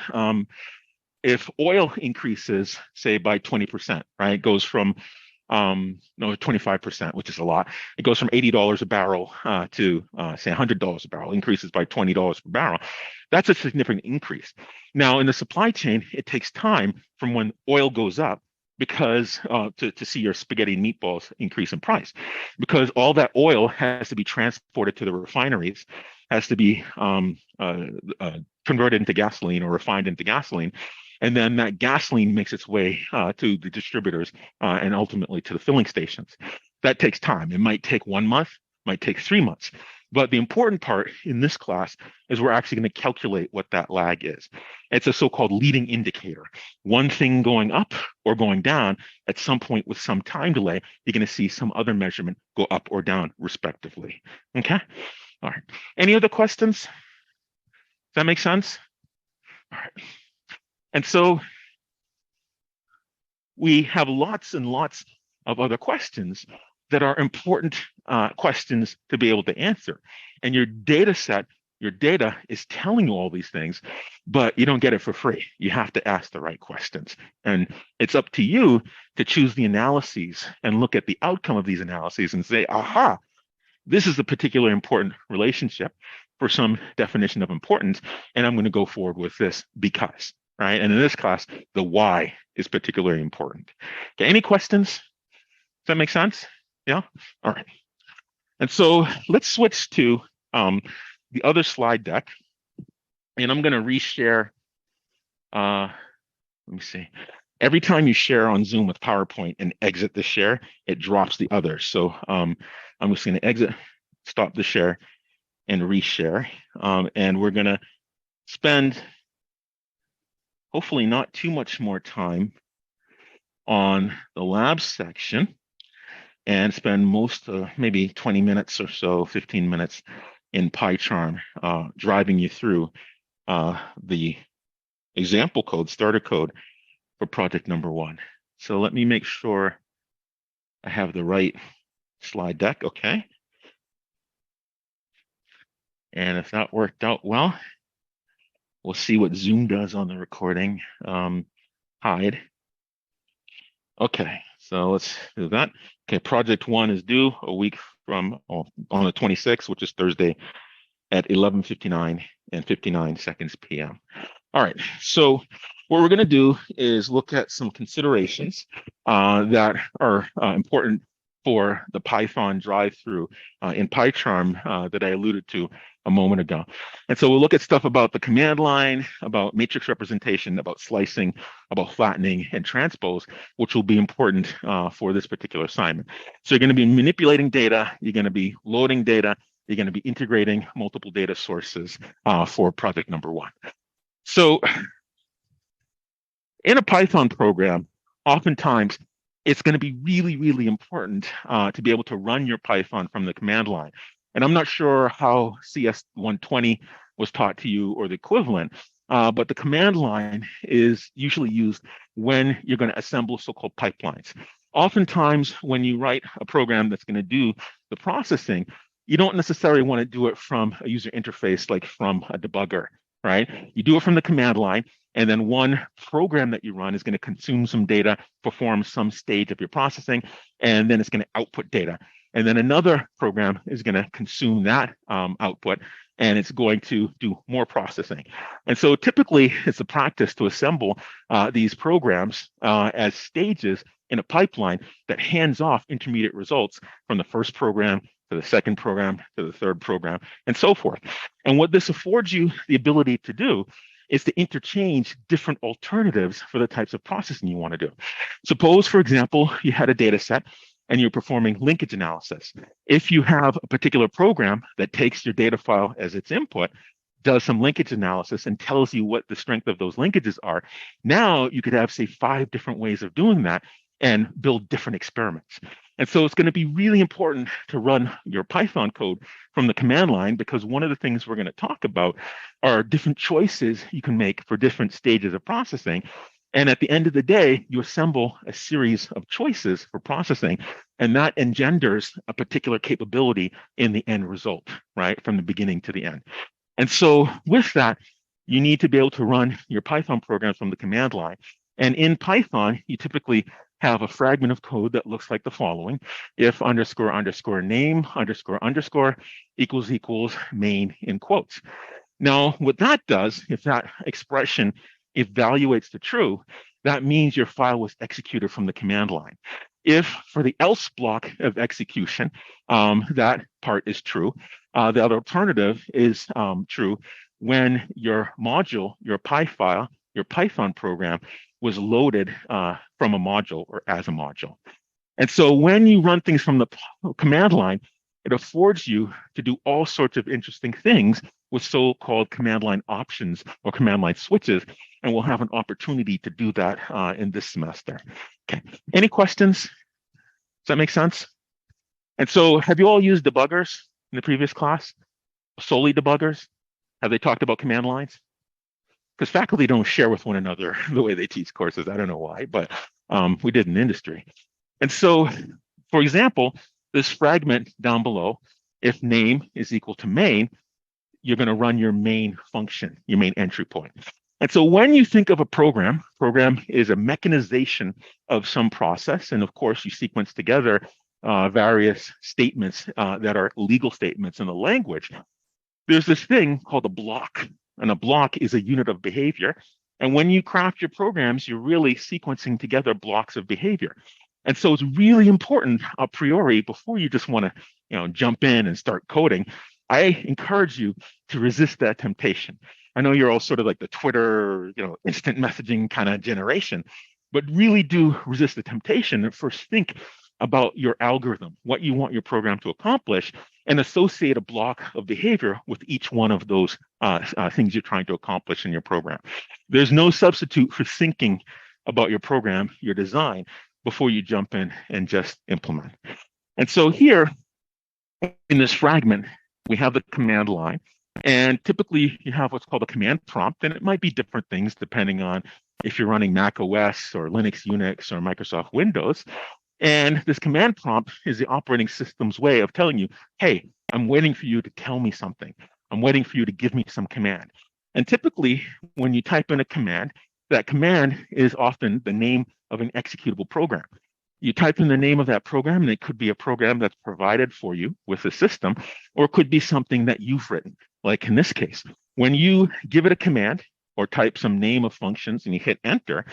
if oil increases, say by 20%, right, goes from 25%, which is a lot. It goes from $80 a barrel to say $100 a barrel, increases by $20 per barrel. That's a significant increase. Now, in the supply chain, it takes time from when oil goes up because to see your spaghetti and meatballs increase in price, because all that oil has to be transported to the refineries, has to be converted into gasoline or refined into gasoline. And then that gasoline makes its way to the distributors and ultimately to the filling stations. That takes time. It might take 1 month, might take 3 months. But the important part in this class is we're actually going to calculate what that lag is. It's a so-called leading indicator. One thing going up or going down, at some point with some time delay, you're going to see some other measurement go up or down respectively. Okay? All right. Any other questions? Does that make sense? All right. And so we have lots and lots of other questions that are important questions to be able to answer. And your data set, your data is telling you all these things, but you don't get it for free. You have to ask the right questions. And it's up to you to choose the analyses and look at the outcome of these analyses and say, aha, this is a particularly important relationship for some definition of importance, and I'm going to go forward with this because, right? And in this class, the why is particularly important. Okay, any questions? Does that make sense? Yeah? All right. And so let's switch to the other slide deck. And I'm going to reshare. Let me see. Every time you share on Zoom with PowerPoint and exit the share, it drops the other. So I'm just going to exit, stop the share, and reshare. And we're going to spend hopefully not too much more time on the lab section and spend most maybe 20 minutes or so, 15 minutes in Pycharm, driving you through the example code, starter code for project number 1. So let me make sure I have the right slide deck, okay? And if that worked out well, we'll see what Zoom does on the recording. Hide. Okay, so let's do that. Okay, project 1 is due a week from on the 26th, which is Thursday at 11:59 and 59 seconds p.m. All right, so what we're going to do is look at some considerations that are important for the Python drive-through in Pycharm that I alluded to a moment ago. And so we'll look at stuff about the command line, about matrix representation, about slicing, about flattening, and transpose, which will be important for this particular assignment. So you're going to be manipulating data, you're going to be loading data, you're going to be integrating multiple data sources for project number 1. So in a Python program, oftentimes it's going to be really, really important to be able to run your Python from the command line. And I'm not sure how CS120 was taught to you or the equivalent, but the command line is usually used when you're going to assemble so-called pipelines. Oftentimes, when you write a program that's going to do the processing, you don't necessarily want to do it from a user interface like from a debugger, right? You do it from the command line, and then one program that you run is going to consume some data, perform some stage of your processing, and then it's going to output data. And then another program is going to consume that output, and it's going to do more processing. And so typically, it's a practice to assemble these programs as stages in a pipeline that hands off intermediate results from the first program to the second program to the third program, and so forth. And what this affords you the ability to do is to interchange different alternatives for the types of processing you want to do. Suppose, for example, you had a data set and you're performing linkage analysis. If you have a particular program that takes your data file as its input, does some linkage analysis and tells you what the strength of those linkages are, now you could have, say, 5 different ways of doing that and build different experiments. And so it's going to be really important to run your Python code from the command line, because one of the things we're going to talk about are different choices you can make for different stages of processing. And at the end of the day, you assemble a series of choices for processing, and that engenders a particular capability in the end result, right, from the beginning to the end. And so with that, you need to be able to run your Python programs from the command line. And in Python, you typically have a fragment of code that looks like the following: if underscore underscore name underscore underscore equals equals main in quotes. Now, what that does, if that expression evaluates to true, that means your file was executed from the command line. If for the else block of execution, that part is true, the other alternative is true when your module, your Py file, your Python program was loaded from a module or as a module. And so when you run things from the command line, it affords you to do all sorts of interesting things with so-called command line options or command line switches. And we'll have an opportunity to do that in this semester. Okay, any questions? Does that make sense? And so have you all used debuggers in the previous class? Solely debuggers? Have they talked about command lines? Because faculty don't share with one another the way they teach courses. I don't know why, but we did in industry. And so, for example, this fragment down below, if name is equal to main, you're going to run your main function, your main entry point. And so when you think of a program is a mechanization of some process. And of course, you sequence together various statements that are legal statements in the language. There's this thing called a block, and a block is a unit of behavior. And when you craft your programs, you're really sequencing together blocks of behavior. And so it's really important a priori, before you just want to jump in and start coding, I encourage you to resist that temptation. I know you're all sort of like the Twitter, instant messaging kind of generation, but really do resist the temptation and first think about your algorithm, what you want your program to accomplish, and associate a block of behavior with each one of those things you're trying to accomplish in your program. There's no substitute for thinking about your program, your design, before you jump in and just implement. And so here in this fragment, we have the command line. And typically you have what's called a command prompt, and it might be different things depending on if you're running Mac OS or Linux, Unix, or Microsoft Windows. And this command prompt is the operating system's way of telling you, hey, I'm waiting for you to tell me something. I'm waiting for you to give me some command. And typically, when you type in a command, that command is often the name of an executable program. You type in the name of that program, and it could be a program that's provided for you with the system, or it could be something that you've written, like in this case. When you give it a command or type some name of functions and you hit enter,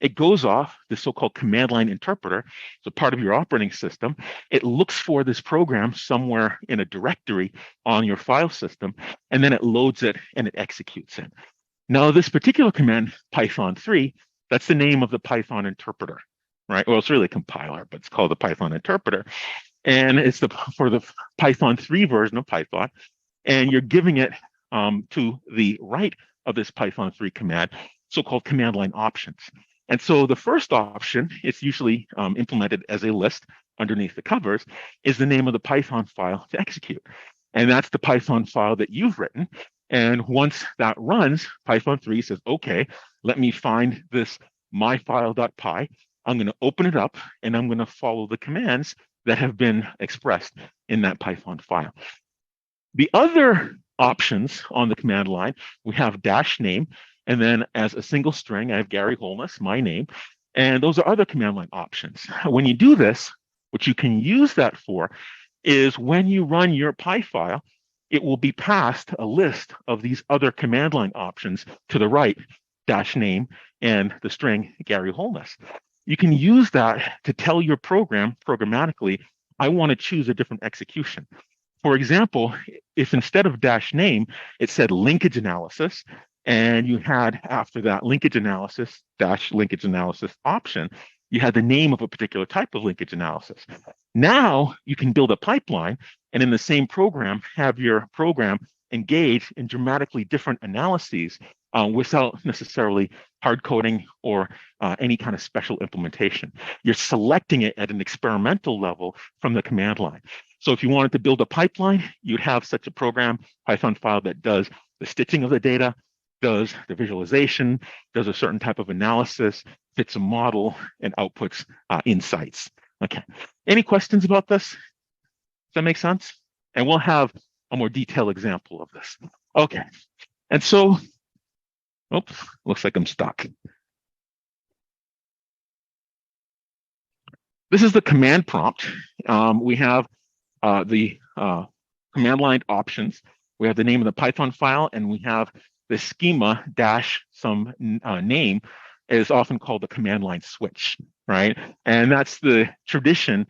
it goes off the so-called command line interpreter, so part of your operating system. It looks for this program somewhere in a directory on your file system, and then it loads it and it executes it. Now, this particular command, Python 3, that's the name of the Python interpreter, right? Well, it's really a compiler, but it's called the Python interpreter. And it's for the Python 3 version of Python. And you're giving it to the right of this Python 3 command, so-called command line options. And so the first option, it's usually implemented as a list underneath the covers, is the name of the Python file to execute. And that's the Python file that you've written. And once that runs, Python 3 says, okay, let me find this myfile.py. I'm going to open it up, and I'm going to follow the commands that have been expressed in that Python file. The other options on the command line, we have dash name, and then as a single string, I have Gary Holness, my name, and those are other command line options. When you do this, what you can use that for is when you run your Py file, it will be passed a list of these other command line options to the right, dash name, and the string Gary Holness. You can use that to tell your program programmatically, I want to choose a different execution. For example, if instead of dash name, it said linkage analysis, and you had after that linkage analysis, dash linkage analysis option, you had the name of a particular type of linkage analysis. Now you can build a pipeline and in the same program, have your program engage in dramatically different analyses without necessarily hard coding or any kind of special implementation. You're selecting it at an experimental level from the command line. So if you wanted to build a pipeline, you'd have such a program, Python file that does the stitching of the data, does the visualization, does a certain type of analysis, fits a model, and outputs insights. Okay, any questions about this? Does that make sense? And we'll have a more detailed example of this. Okay, and so, oops, looks like I'm stuck. This is the command prompt. We have the command line options. We have the name of the Python file, and we have the schema dash some name is often called the command line switch, right? And that's the tradition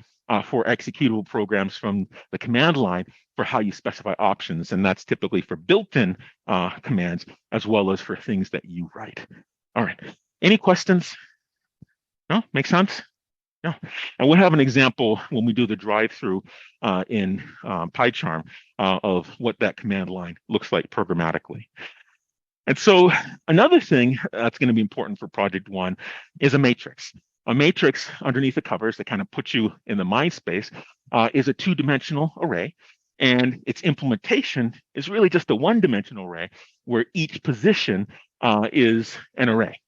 for executable programs from the command line for how you specify options. And that's typically for built-in commands as well as for things that you write. All right. Any questions? No? Make sense? Yeah. And we'll have an example when we do the drive-through in Pycharm of what that command line looks like programmatically. And so another thing that's going to be important for project one is a matrix. A matrix underneath the covers that kind of puts you in the mind space is a two-dimensional array. And its implementation is really just a one-dimensional array where each position is an array.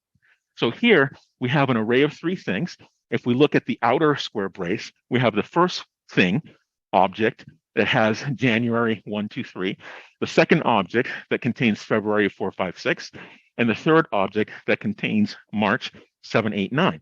So here we have an array of three things. If we look at the outer square brace, we have the first thing, object, that has January 1, 2, 3, the second object that contains February 4, 5, 6, and the third object that contains March 7, 8, 9.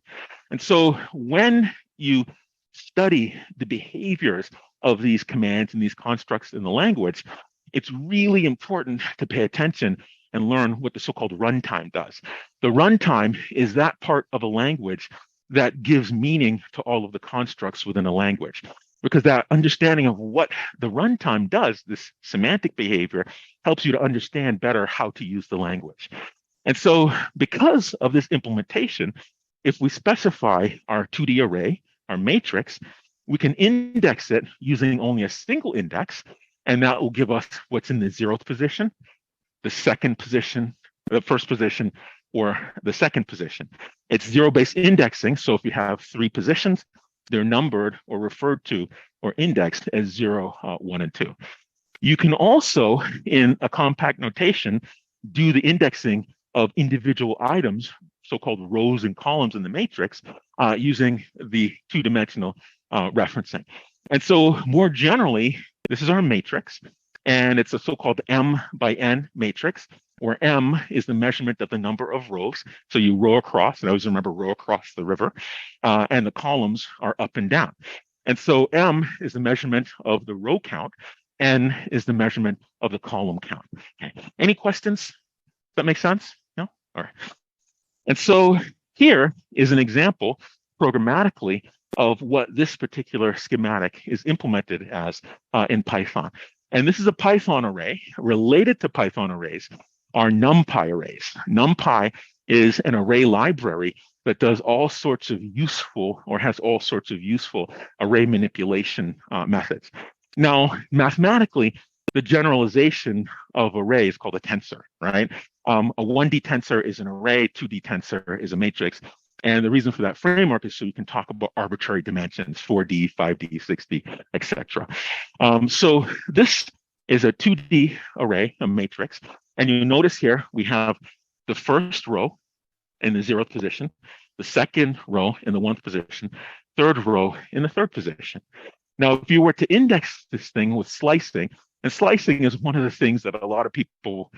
And so when you study the behaviors of these commands and these constructs in the language, it's really important to pay attention and learn what the so-called runtime does. The runtime is that part of a language that gives meaning to all of the constructs within a language. Because that understanding of what the runtime does, this semantic behavior, helps you to understand better how to use the language. And so because of this implementation, if we specify our 2D array, our matrix, we can index it using only a single index, and that will give us what's in the 0th position, the second position, the first position, or the second position. It's zero-based indexing, so if you have 3 positions, they're numbered or referred to or indexed as 0, 1, and 2. You can also, in a compact notation, do the indexing of individual items, so-called rows and columns in the matrix, using the two-dimensional referencing. And so more generally, this is our matrix, and it's a so-called M by N matrix, where M is the measurement of the number of rows. So you row across, and I always remember row across the river, and the columns are up and down. And so M is the measurement of the row count, N is the measurement of the column count. Okay. Any questions? Does that make sense? No? All right. And so here is an example programmatically of what this particular schematic is implemented as in Python. And this is a Python array. Related to Python arrays are NumPy arrays. NumPy is an array library that does all sorts of useful, or has all sorts of useful array manipulation methods. Now, mathematically, the generalization of array is called a tensor, right? A 1D tensor is an array, 2D tensor is a matrix. And the reason for that framework is so you can talk about arbitrary dimensions, 4D, 5D, 6D, etc. So this is a 2D array, a matrix. And you notice here we have the first row in the 0th position, the second row in the 1st position, third row in the 3rd position. Now, if you were to index this thing with slicing, and slicing is one of the things that a lot of people,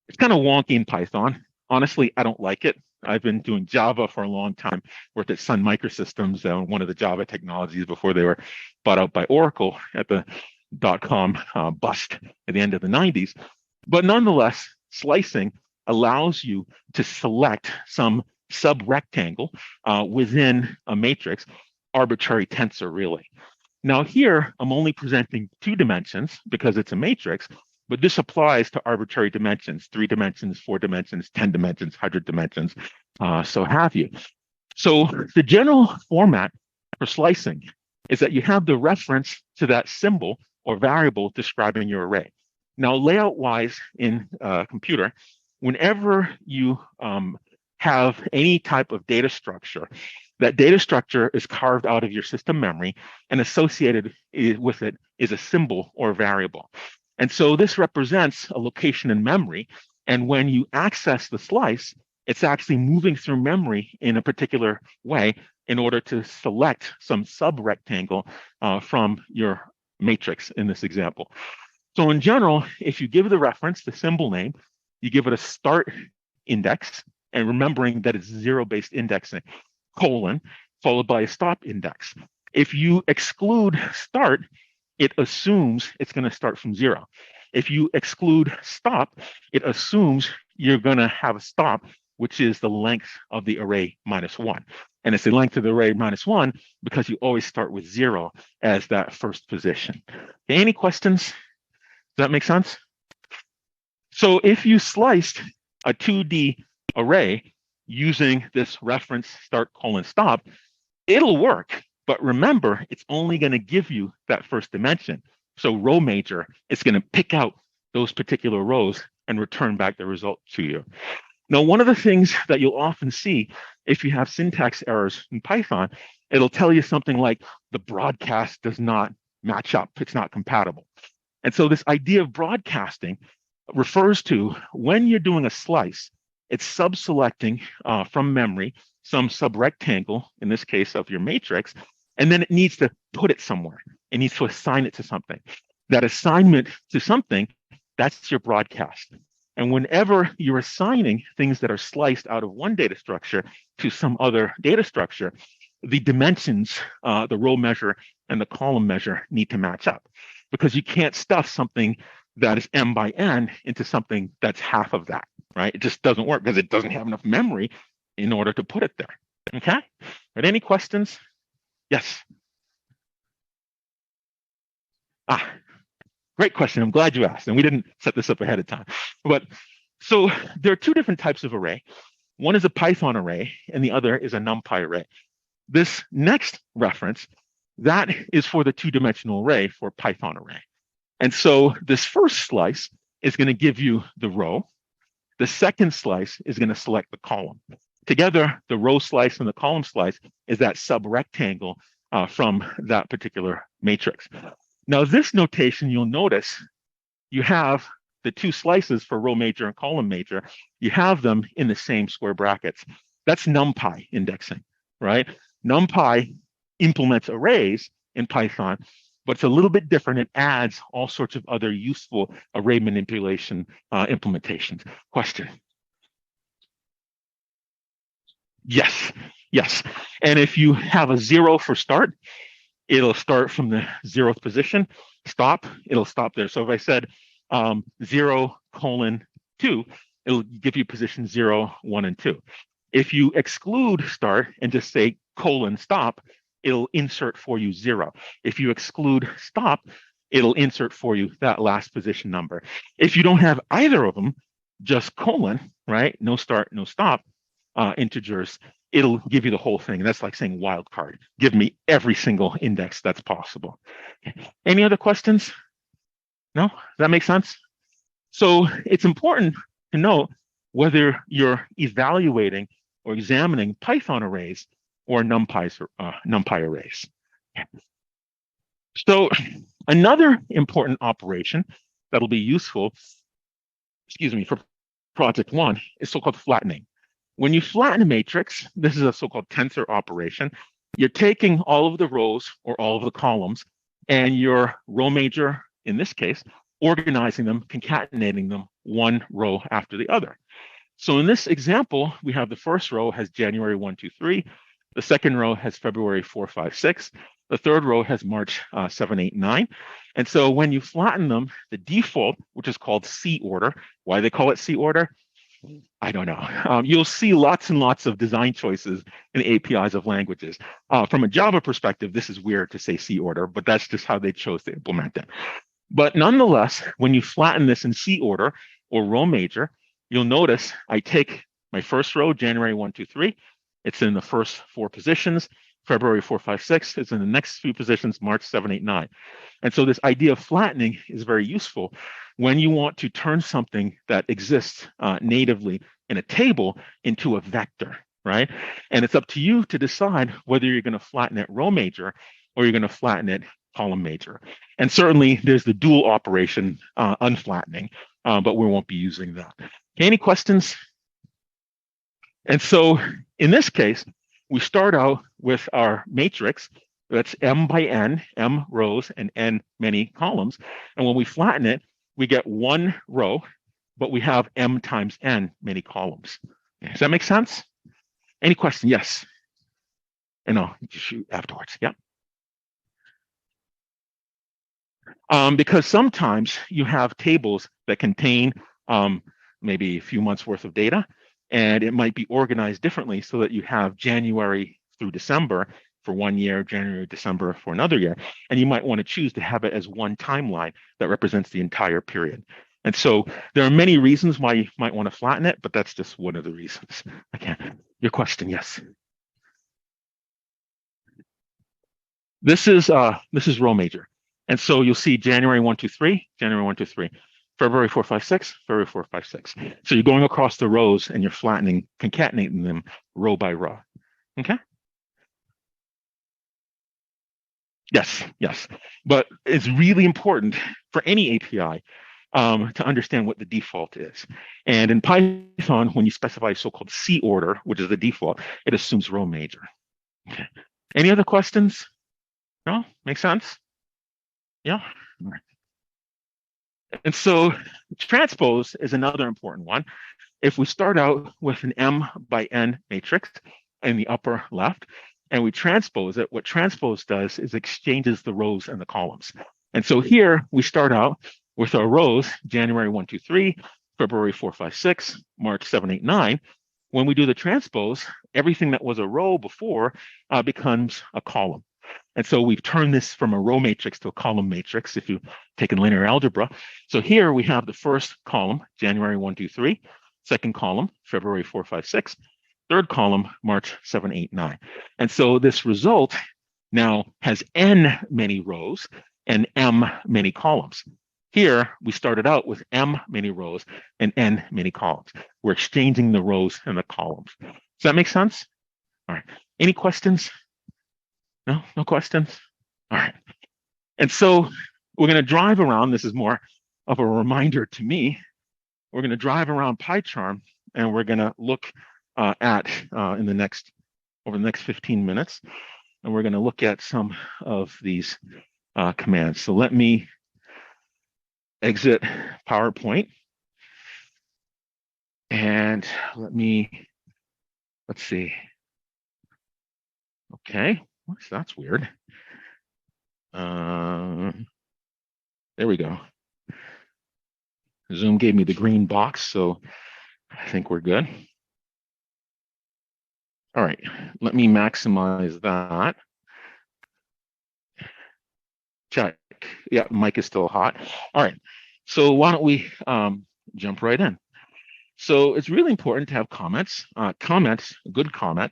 it's kind of wonky in Python. Honestly, I don't like it. I've been doing Java for a long time, worked at Sun Microsystems, one of the Java technologies before they were bought out by Oracle at the .com bust at the end of the 90s. But nonetheless, slicing allows you to select some sub-rectangle within a matrix, arbitrary tensor, really. Now here, I'm only presenting 2 dimensions because it's a matrix, but this applies to arbitrary dimensions, 3 dimensions, 4 dimensions, 10 dimensions, 100 dimensions, so have you. So the general format for slicing is that you have the reference to that symbol or variable describing your array. Now, layout-wise in a computer, whenever you have any type of data structure, that data structure is carved out of your system memory, and associated with it is a symbol or variable. And so this represents a location in memory. And when you access the slice, it's actually moving through memory in a particular way in order to select some sub-rectangle from your matrix in this example. So in general, if you give the reference, the symbol name, you give it a start index, and remembering that it's 0-based indexing, colon, followed by a stop index. If you exclude start, it assumes it's going to start from 0. If you exclude stop, it assumes you're going to have a stop, which is the length of the array -1. And it's the length of the array -1 because you always start with 0 as that first position. Okay, any questions? Does that make sense? So if you sliced a 2D array using this reference start colon stop, it'll work. But remember, it's only going to give you that first dimension. So row major, it's going to pick out those particular rows and return back the result to you. Now, one of the things that you'll often see if you have syntax errors in Python, it'll tell you something like the broadcast does not match up. It's not compatible. And so this idea of broadcasting refers to when you're doing a slice, it's subselecting from memory some subrectangle, in this case of your matrix, and then it needs to put it somewhere. It needs to assign it to something. That assignment to something, that's your broadcast. And whenever you're assigning things that are sliced out of one data structure to some other data structure, the dimensions, the row measure and the column measure need to match up, because you can't stuff something that is m by n into something that's half of that, right? It just doesn't work because it doesn't have enough memory in order to put it there. Okay? But any questions? Yes. Great question. I'm glad you asked. And we didn't set this up ahead of time. But so there are two different types of array. One is a Python array, and the other is a NumPy array. This next reference, that is for the two-dimensional array for Python array. And so this first slice is going to give you the row. The second slice is going to select the column. Together, the row slice and the column slice is that subrectangle from that particular matrix. Now, this notation, you'll notice you have the two slices for row major and column major. You have them in the same square brackets. That's NumPy indexing, right? NumPy implements arrays in Python, but it's a little bit different. It adds all sorts of other useful array manipulation implementations. Question? Yes, yes. And if you have a 0 for start, it'll start from the 0th position. Stop, it'll stop there. So if I said 0, 2, it'll give you position 0, 1, and 2. If you exclude start and just say stop, it'll insert for you 0. If you exclude stop, it'll insert for you that last position number. If you don't have either of them, just right? No start, no stop, integers, it'll give you the whole thing. That's like saying wildcard. Give me every single index that's possible. Any other questions? No? Does that make sense? So it's important to note whether you're evaluating or examining Python arrays or NumPy arrays. So another important operation that'll be useful, for project 1 is so-called flattening. When you flatten a matrix, this is a so-called tensor operation. You're taking all of the rows or all of the columns, and your row major, in this case, organizing them, concatenating them one row after the other. So in this example, we have the first row has January 1, 2, 3. The second row has February 4, 5, 6. The third row has March 7, 8, 9. And so when you flatten them, the default, which is called C order, why they call it C order, I don't know. You'll see lots and lots of design choices in the APIs of languages. From a Java perspective, this is weird to say C order, but that's just how they chose to implement it. But nonetheless, when you flatten this in C order or row major, you'll notice I take my first row, January 1, 2, 3. It's in the first 4 positions. February 4, 5, 6 is in the next few positions, March 7, 8, 9. And so this idea of flattening is very useful when you want to turn something that exists natively in a table into a vector, right? And it's up to you to decide whether you're going to flatten it row major or you're going to flatten it column major. And certainly there's the dual operation unflattening, but we won't be using that. Okay, any questions? And so in this case, we start out with our matrix that's m by n, m rows and n many columns. And when we flatten it, we get one row, but we have m times n many columns. Does that make sense? Any question? Yes. And I'll shoot afterwards. Yeah. Because sometimes you have tables that contain maybe a few months worth of data, and it might be organized differently so that you have January through December for 1 year, January, December for another year. And you might want to choose to have it as one timeline that represents the entire period. And so there are many reasons why you might want to flatten it, but that's just one of the reasons. Okay, your question, yes. This is row major. And so you'll see January 1, 2, 3, January 1, 2, 3, February 4, 5, 6, February 4, 5, 6. So you're going across the rows and you're flattening, concatenating them row by row. Okay? Yes, yes. But it's really important for any API to understand what the default is. And in Python, when you specify so-called C order, which is the default, it assumes row major. Okay. Any other questions? No? Make sense? Yeah? All right. And so transpose is another important one. If we start out with an M by N matrix in the upper left, and we transpose it, what transpose does is exchanges the rows and the columns. And so here we start out with our rows, January 1, 2, 3, February 4, 5, 6, March 7, 8, 9. When we do the transpose, everything that was a row before becomes a column. And so we've turned this from a row matrix to a column matrix if you've taken linear algebra. So here we have the first column, January 1, 2, 3, second column, February 4, 5, 6, third column, March 7, 8, 9. And so this result now has n many rows and m many columns. Here, we started out with m many rows and n many columns. We're exchanging the rows and the columns. Does that make sense? All right. Any questions? No? No questions? All right. And so we're going to drive around. This is more of a reminder to me. We're going to drive around Pycharm, and we're going to look at over the next 15 minutes, and we're going to look at some of these commands. So let me exit PowerPoint, and let's see. Okay, that's weird. There we go. Zoom gave me the green box, so I think we're good. All right, let me maximize that. Check. Yeah, mic is still hot. All right, so why don't we jump right in? So it's really important to have comments. Comments, a good comment,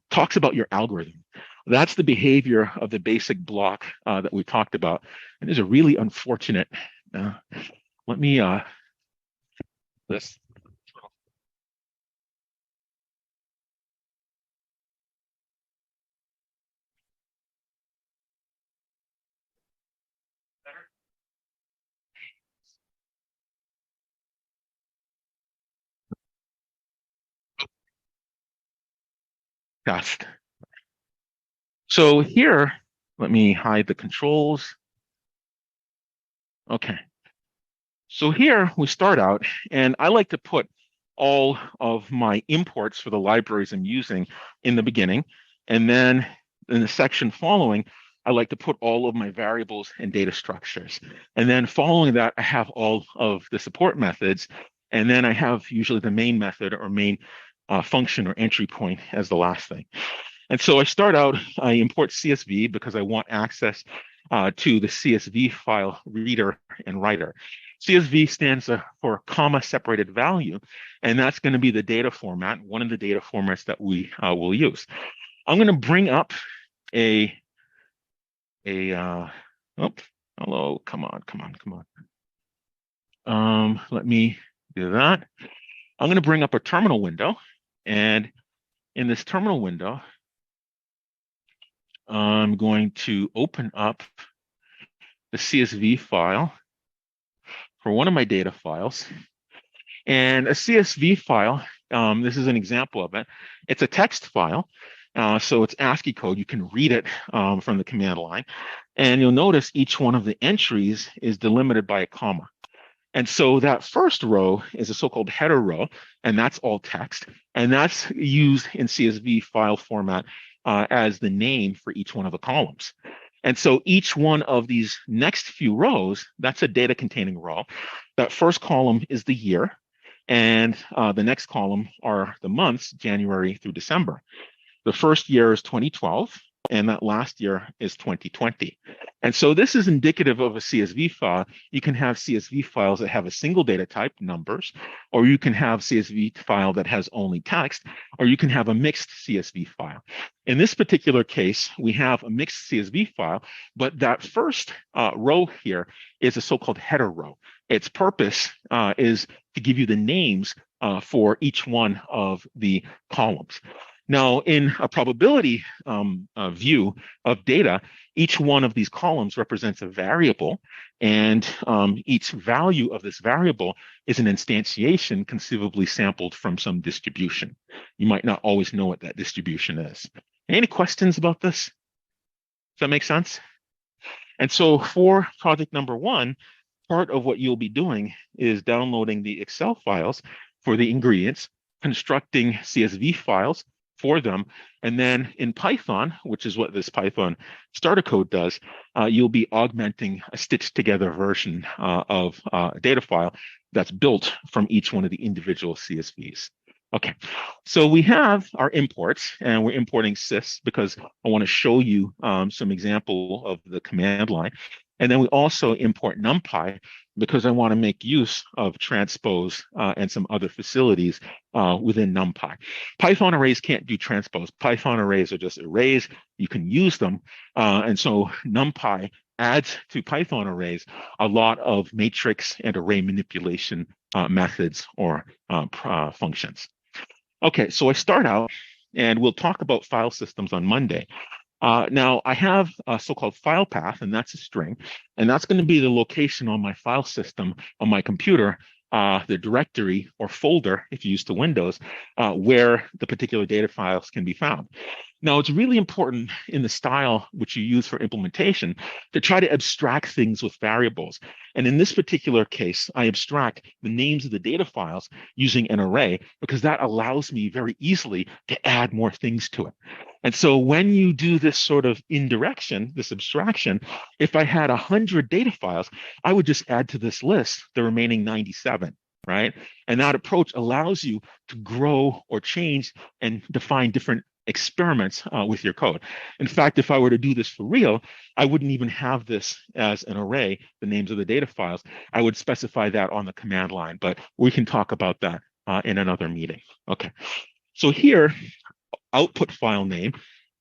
talks about your algorithm. That's the behavior of the basic block that we talked about. And there's a really unfortunate, let me, this. Test. So here, let me hide the controls. Okay. So here we start out, and I like to put all of my imports for the libraries I'm using in the beginning. And then in the section following, I like to put all of my variables and data structures. And then following that, I have all of the support methods. And then I have usually the main method or main function or entry point as the last thing. And so I start out, I import CSV because I want access to the CSV file reader and writer. CSV stands for comma separated value, and that's going to be the data format, one of the data formats that we will use. I'm going to bring up oh, hello, come on. Let me do that. I'm going to bring up a terminal window, and in this terminal window, I'm going to open up the CSV file for one of my data files. And a CSV file, this is an example of it. It's a text file, so it's ASCII code. You can read it from the command line. And you'll notice each one of the entries is delimited by a comma. And so that first row is a so-called header row, and that's all text. And that's used in CSV file format as the name for each one of the columns. And so each one of these next few rows, that's a data containing row. That first column is the year, and the next column are the months, January through December. The first year is 2012, and that last year is 2020. And so this is indicative of a CSV file. You can have CSV files that have a single data type, numbers, or you can have CSV file that has only text, or you can have a mixed CSV file. In this particular case, we have a mixed CSV file, but that first row here is a so-called header row. Its purpose is to give you the names for each one of the columns. Now, in a probability view of data, each one of these columns represents a variable, and each value of this variable is an instantiation conceivably sampled from some distribution. You might not always know what that distribution is. Any questions about this? Does that make sense? And so for project number 1, part of what you'll be doing is downloading the Excel files for the ingredients, constructing CSV files for them, and then in Python, which is what this Python starter code does, you'll be augmenting a stitched together version of a data file that's built from each one of the individual CSVs. Okay, so we have our imports, and we're importing sys because I want to show you some example of the command line. And then we also import NumPy because I want to make use of transpose and some other facilities within NumPy. Python arrays can't do transpose. Python arrays are just arrays. You can use them. And so NumPy adds to Python arrays a lot of matrix and array manipulation methods or functions. Okay, so I start out, and we'll talk about file systems on Monday. Now, I have a so-called file path, and that's a string, and that's going to be the location on my file system on my computer, the directory or folder, if you use the Windows, where the particular data files can be found. Now, it's really important in the style which you use for implementation to try to abstract things with variables. And in this particular case, I abstract the names of the data files using an array because that allows me very easily to add more things to it. And so when you do this sort of indirection, this abstraction, if I had 100 data files, I would just add to this list the remaining 97, right? And that approach allows you to grow or change and define different experiments with your code. In fact, if I were to do this for real, I wouldn't even have this as an array, the names of the data files. I would specify that on the command line, but we can talk about that in another meeting. Okay, so here, output file name,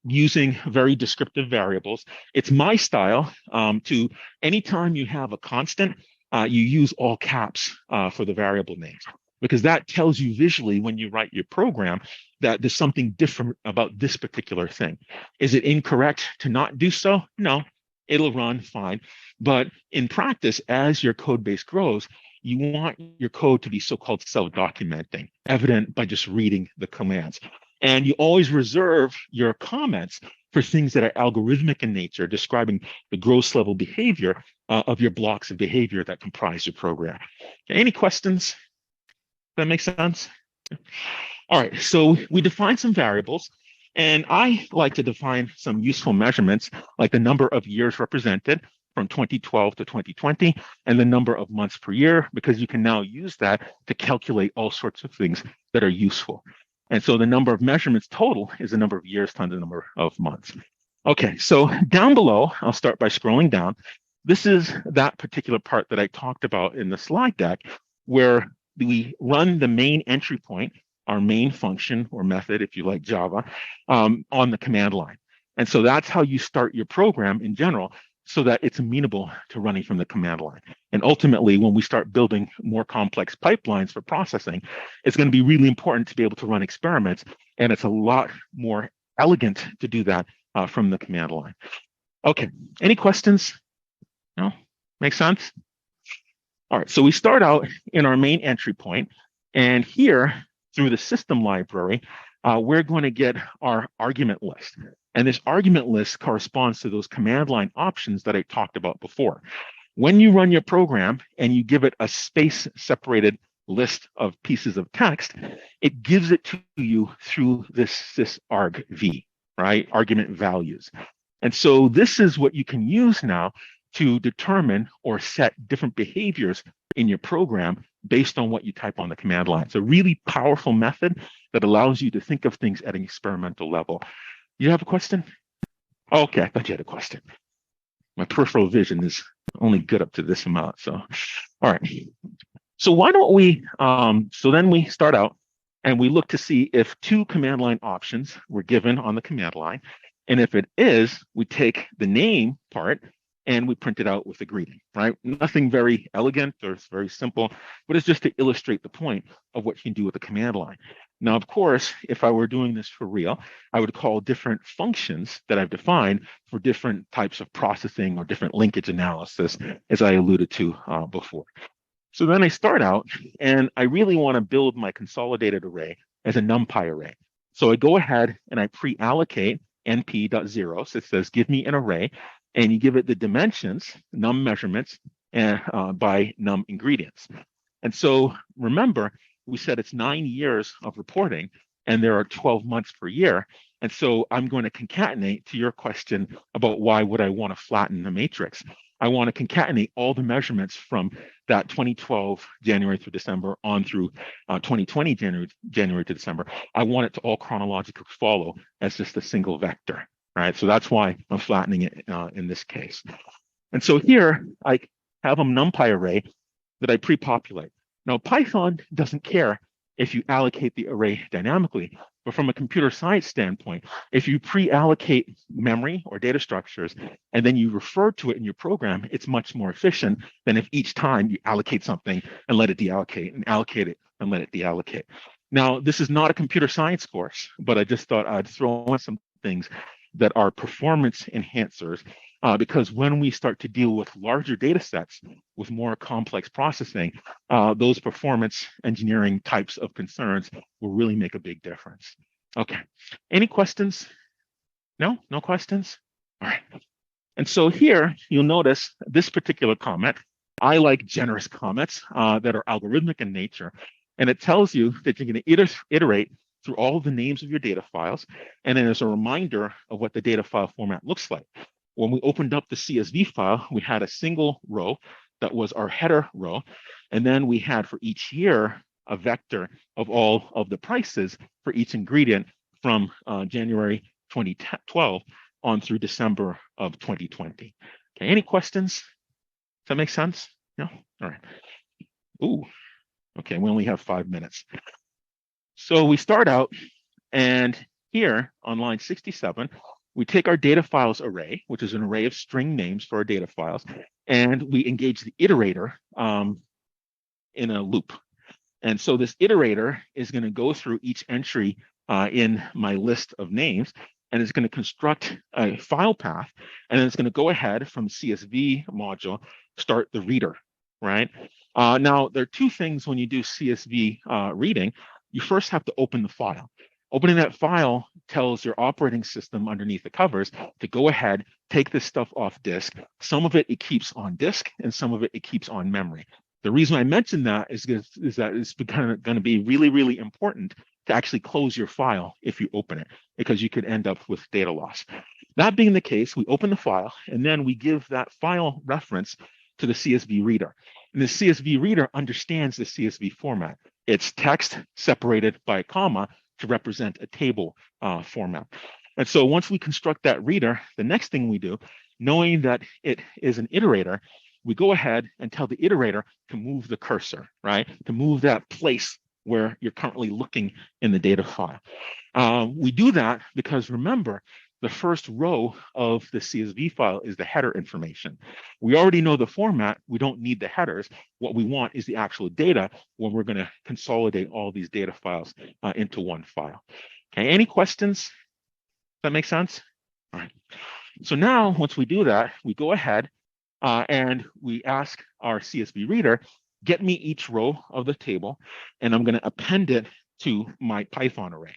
using very descriptive variables. It's my style to, anytime you have a constant, you use all caps for the variable names, because that tells you visually when you write your program that there's something different about this particular thing. Is it incorrect to not do so? No, it'll run fine. But in practice, as your code base grows, you want your code to be so-called self-documenting, evident by just reading the commands. And you always reserve your comments for things that are algorithmic in nature, describing the gross level behavior of your blocks of behavior that comprise your program. Any questions? That makes sense? All right, so we define some variables, and I like to define some useful measurements, like the number of years represented from 2012 to 2020, and the number of months per year, because you can now use that to calculate all sorts of things that are useful. And so the number of measurements total is the number of years times the number of months. Okay, so down below, I'll start by scrolling down. This is that particular part that I talked about in the slide deck, where we run the main entry point, our main function or method, if you like Java, on the command line. And so that's how you start your program in general, so that it's amenable to running from the command line. And ultimately, when we start building more complex pipelines for processing, it's going to be really important to be able to run experiments. And it's a lot more elegant to do that from the command line. Okay, any questions? No? Make sense? All right, so we start out in our main entry point, and here, through the system library, we're going to get our argument list. And this argument list corresponds to those command line options that I talked about before. When you run your program and you give it a space-separated list of pieces of text, it gives it to you through this sysargv, right? Argument values. And so this is what you can use now to determine or set different behaviors in your program based on what you type on the command line. It's a really powerful method that allows you to think of things at an experimental level. You have a question? Okay, I thought you had a question. My peripheral vision is only good up to this amount. So, all right. So why don't we, so then we start out and we look to see if two command line options were given on the command line. And if it is, we take the name part and we print it out with the greeting, right? Nothing very elegant or it's very simple, but it's just to illustrate the point of what you can do with the command line. Now, of course, if I were doing this for real, I would call different functions that I've defined for different types of processing or different linkage analysis, as I alluded to before. So then I start out and I really want to build my consolidated array as a NumPy array. So I go ahead and I pre-allocate np.0. So it says, give me an array, and you give it the dimensions, num measurements, and by num ingredients. And so remember, we said it's 9 years of reporting, and there are 12 months per year. And so I'm going to concatenate to your question about why would I want to flatten the matrix. I want to concatenate all the measurements from that 2012 January through December on through 2020 January to December. I want it to all chronologically follow as just a single vector, right? So that's why I'm flattening it in this case. And so here I have a NumPy array that I pre-populate. Now Python doesn't care if you allocate the array dynamically, but from a computer science standpoint, if you pre-allocate memory or data structures and then you refer to it in your program, it's much more efficient than if each time you allocate something and let it deallocate and allocate it and let it deallocate. Now, this is not a computer science course, but I just thought I'd throw in some things that are performance enhancers because when we start to deal with larger data sets with more complex processing, those performance engineering types of concerns will really make a big difference. Okay, any questions? No, no questions? All right. And so here you'll notice this particular comment. I like generous comments that are algorithmic in nature. And it tells you that you're going to iterate through all the names of your data files. And then as a reminder of what the data file format looks like. When we opened up the CSV file, we had a single row that was our header row. And then we had for each year a vector of all of the prices for each ingredient from January 2012 on through December of 2020. Okay, any questions? Does that make sense? No? All right. Ooh, okay, we only have 5 minutes. So we start out, and here on line 67, we take our data files array, which is an array of string names for our data files, and we engage the iterator in a loop. And so this iterator is going to go through each entry in my list of names, and it's going to construct a file path, and then it's going to go ahead from CSV module, start the reader, right? Now, there are two things when you do CSV reading. You first have to open the file. Opening that file tells your operating system underneath the covers to go ahead, take this stuff off disk. Some of it keeps on disk, and some of it keeps on memory. The reason I mentioned that is that it's going to be really, really important to actually close your file if you open it, because you could end up with data loss. That being the case, we open the file, and then we give that file reference to the CSV reader. And the CSV reader understands the CSV format. It's text separated by a comma to represent a table format. And so once we construct that reader, the next thing we do, knowing that it is an iterator, we go ahead and tell the iterator to move the cursor, right? To move that place where you're currently looking in the data file. We do that because remember, the first row of the CSV file is the header information. We already know the format. We don't need the headers. What we want is the actual data when we're going to consolidate all these data files into one file. Okay, any questions? Does that make sense? All right. So now, once we do that, we go ahead and we ask our CSV reader, get me each row of the table, and I'm going to append it to my Python array.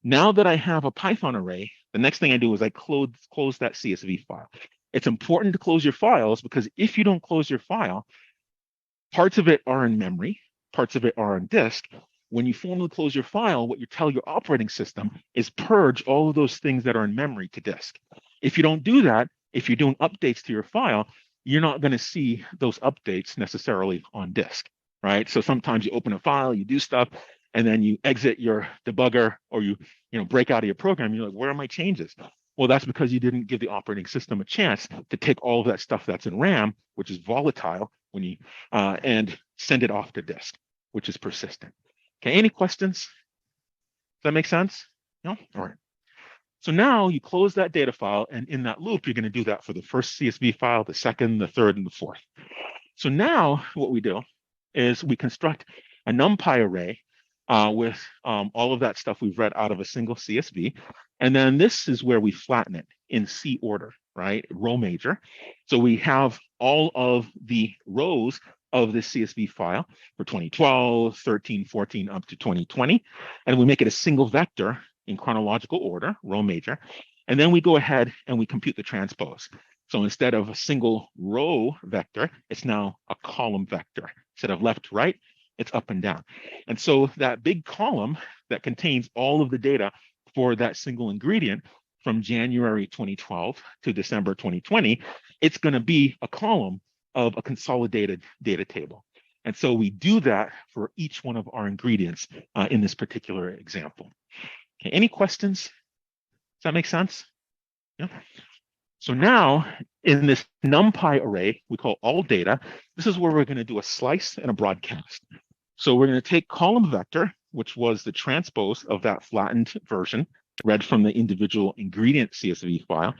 Now that I have a Python array, the next thing I do is I close that CSV file. It's important to close your files because if you don't close your file, parts of it are in memory, parts of it are on disk. When you formally close your file, what you tell your operating system is purge all of those things that are in memory to disk. If you don't do that, if you're doing updates to your file, you're not going to see those updates necessarily on disk, right? So sometimes you open a file, you do stuff, and then you exit your debugger or you break out of your program. You're like, where are my changes? Well, that's because you didn't give the operating system a chance to take all of that stuff that's in RAM, which is volatile, when you and send it off to disk, which is persistent. Okay, any questions? Does that make sense? No? All right. So now you close that data file, and in that loop, you're going to do that for the first CSV file, the second, the third, and the fourth. So now what we do is we construct a NumPy array with all of that stuff we've read out of a single CSV. And then this is where we flatten it in C order, right? Row major. So we have all of the rows of this CSV file for 2012, 13, 14, up to 2020. And we make it a single vector in chronological order, row major. And then we go ahead and we compute the transpose. So instead of a single row vector, it's now a column vector. Instead of left to right, it's up and down. And so that big column that contains all of the data for that single ingredient from January 2012 to December 2020, it's going to be a column of a consolidated data table. And so we do that for each one of our ingredients in this particular example. Okay, any questions? Does that make sense? Yeah. So now in this NumPy array, we call all data, this is where we're going to do a slice and a broadcast. So we're going to take column vector, which was the transpose of that flattened version, read from the individual ingredient CSV file.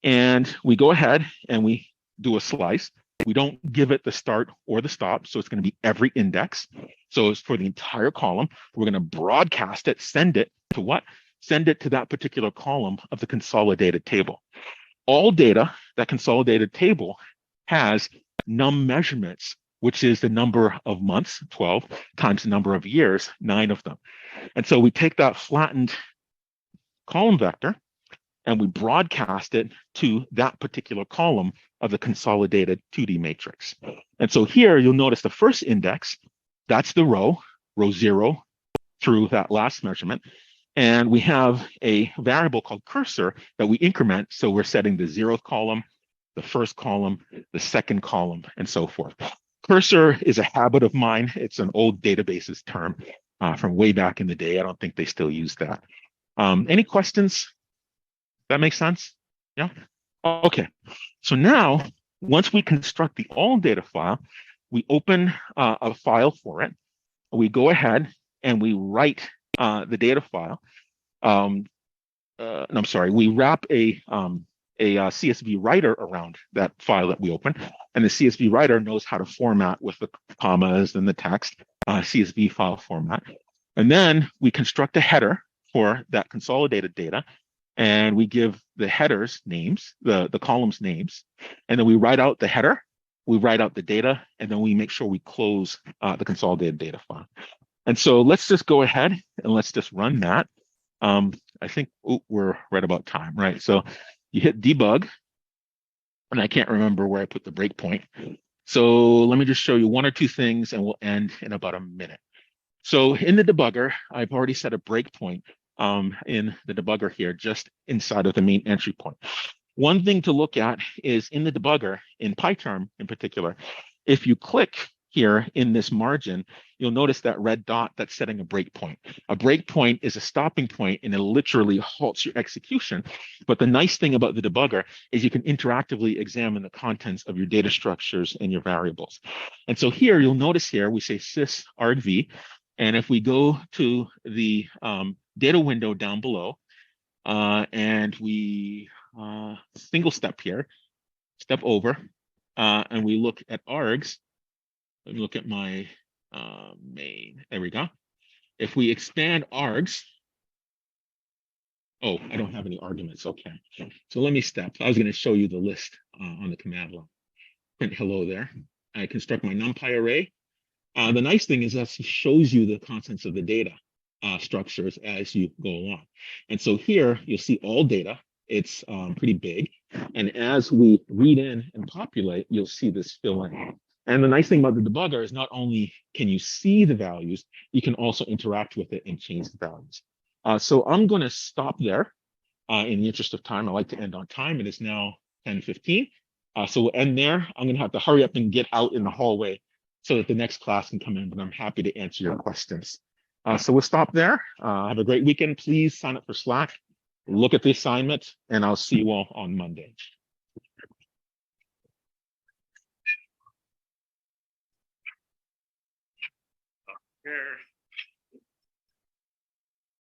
And we go ahead and we do a slice. We don't give it the start or the stop, so it's going to be every index. So it's for the entire column. We're going to broadcast it, send it to what? Send it to that particular column of the consolidated table. All data, that consolidated table, has num measurements, which is the number of months, 12, times the number of years, 9 of them. And so we take that flattened column vector and we broadcast it to that particular column of the consolidated 2D matrix. And so here you'll notice the first index, that's the row 0 through that last measurement. And we have a variable called cursor that we increment. So we're setting the 0th column, the first column, the second column, and so forth. Cursor is a habit of mine. It's an old databases term from way back in the day. I don't think they still use that. Any questions? That makes sense? Yeah? Okay. So now, once we construct the all data file, we open a file for it. We go ahead and we write the data file. I'm sorry, we wrap a CSV writer around that file that we open, and the CSV writer knows how to format with the commas and the text, CSV file format. And then we construct a header for that consolidated data, and we give the headers names, the columns names, and then we write out the header, we write out the data, and then we make sure we close the consolidated data file. And so let's just go ahead and let's just run that. I think we're right about time, right? So you hit debug, and I can't remember where I put the breakpoint. So let me just show you one or two things, and we'll end in about a minute. So in the debugger, I've already set a breakpoint in the debugger here, just inside of the main entry point. One thing to look at is in the debugger, in Pycharm in particular, if you click here in this margin, you'll notice that red dot that's setting a breakpoint. A breakpoint is a stopping point, and it literally halts your execution. But the nice thing about the debugger is you can interactively examine the contents of your data structures and your variables. And so here, you'll notice here, we say sys argv. And if we go to the data window down below, and we single step here, step over, and we look at args. Let me look at my main. There we go. If we expand args, oh, I don't have any arguments. Okay. So let me step. I was going to show you the list on the command line. Print hello there. I construct my NumPy array. The nice thing is that it shows you the contents of the data structures as you go along. And so here you'll see all data. It's pretty big. And as we read in and populate, you'll see this fill in. And the nice thing about the debugger is not only can you see the values, you can also interact with it and change the values. So I'm going to stop there in the interest of time. I like to end on time. It is now 10:15. So we'll end there. I'm going to have to hurry up and get out in the hallway so that the next class can come in, but I'm happy to answer your questions. So we'll stop there. Have a great weekend. Please sign up for Slack. look at the assignment, and I'll see you all on Monday. Here.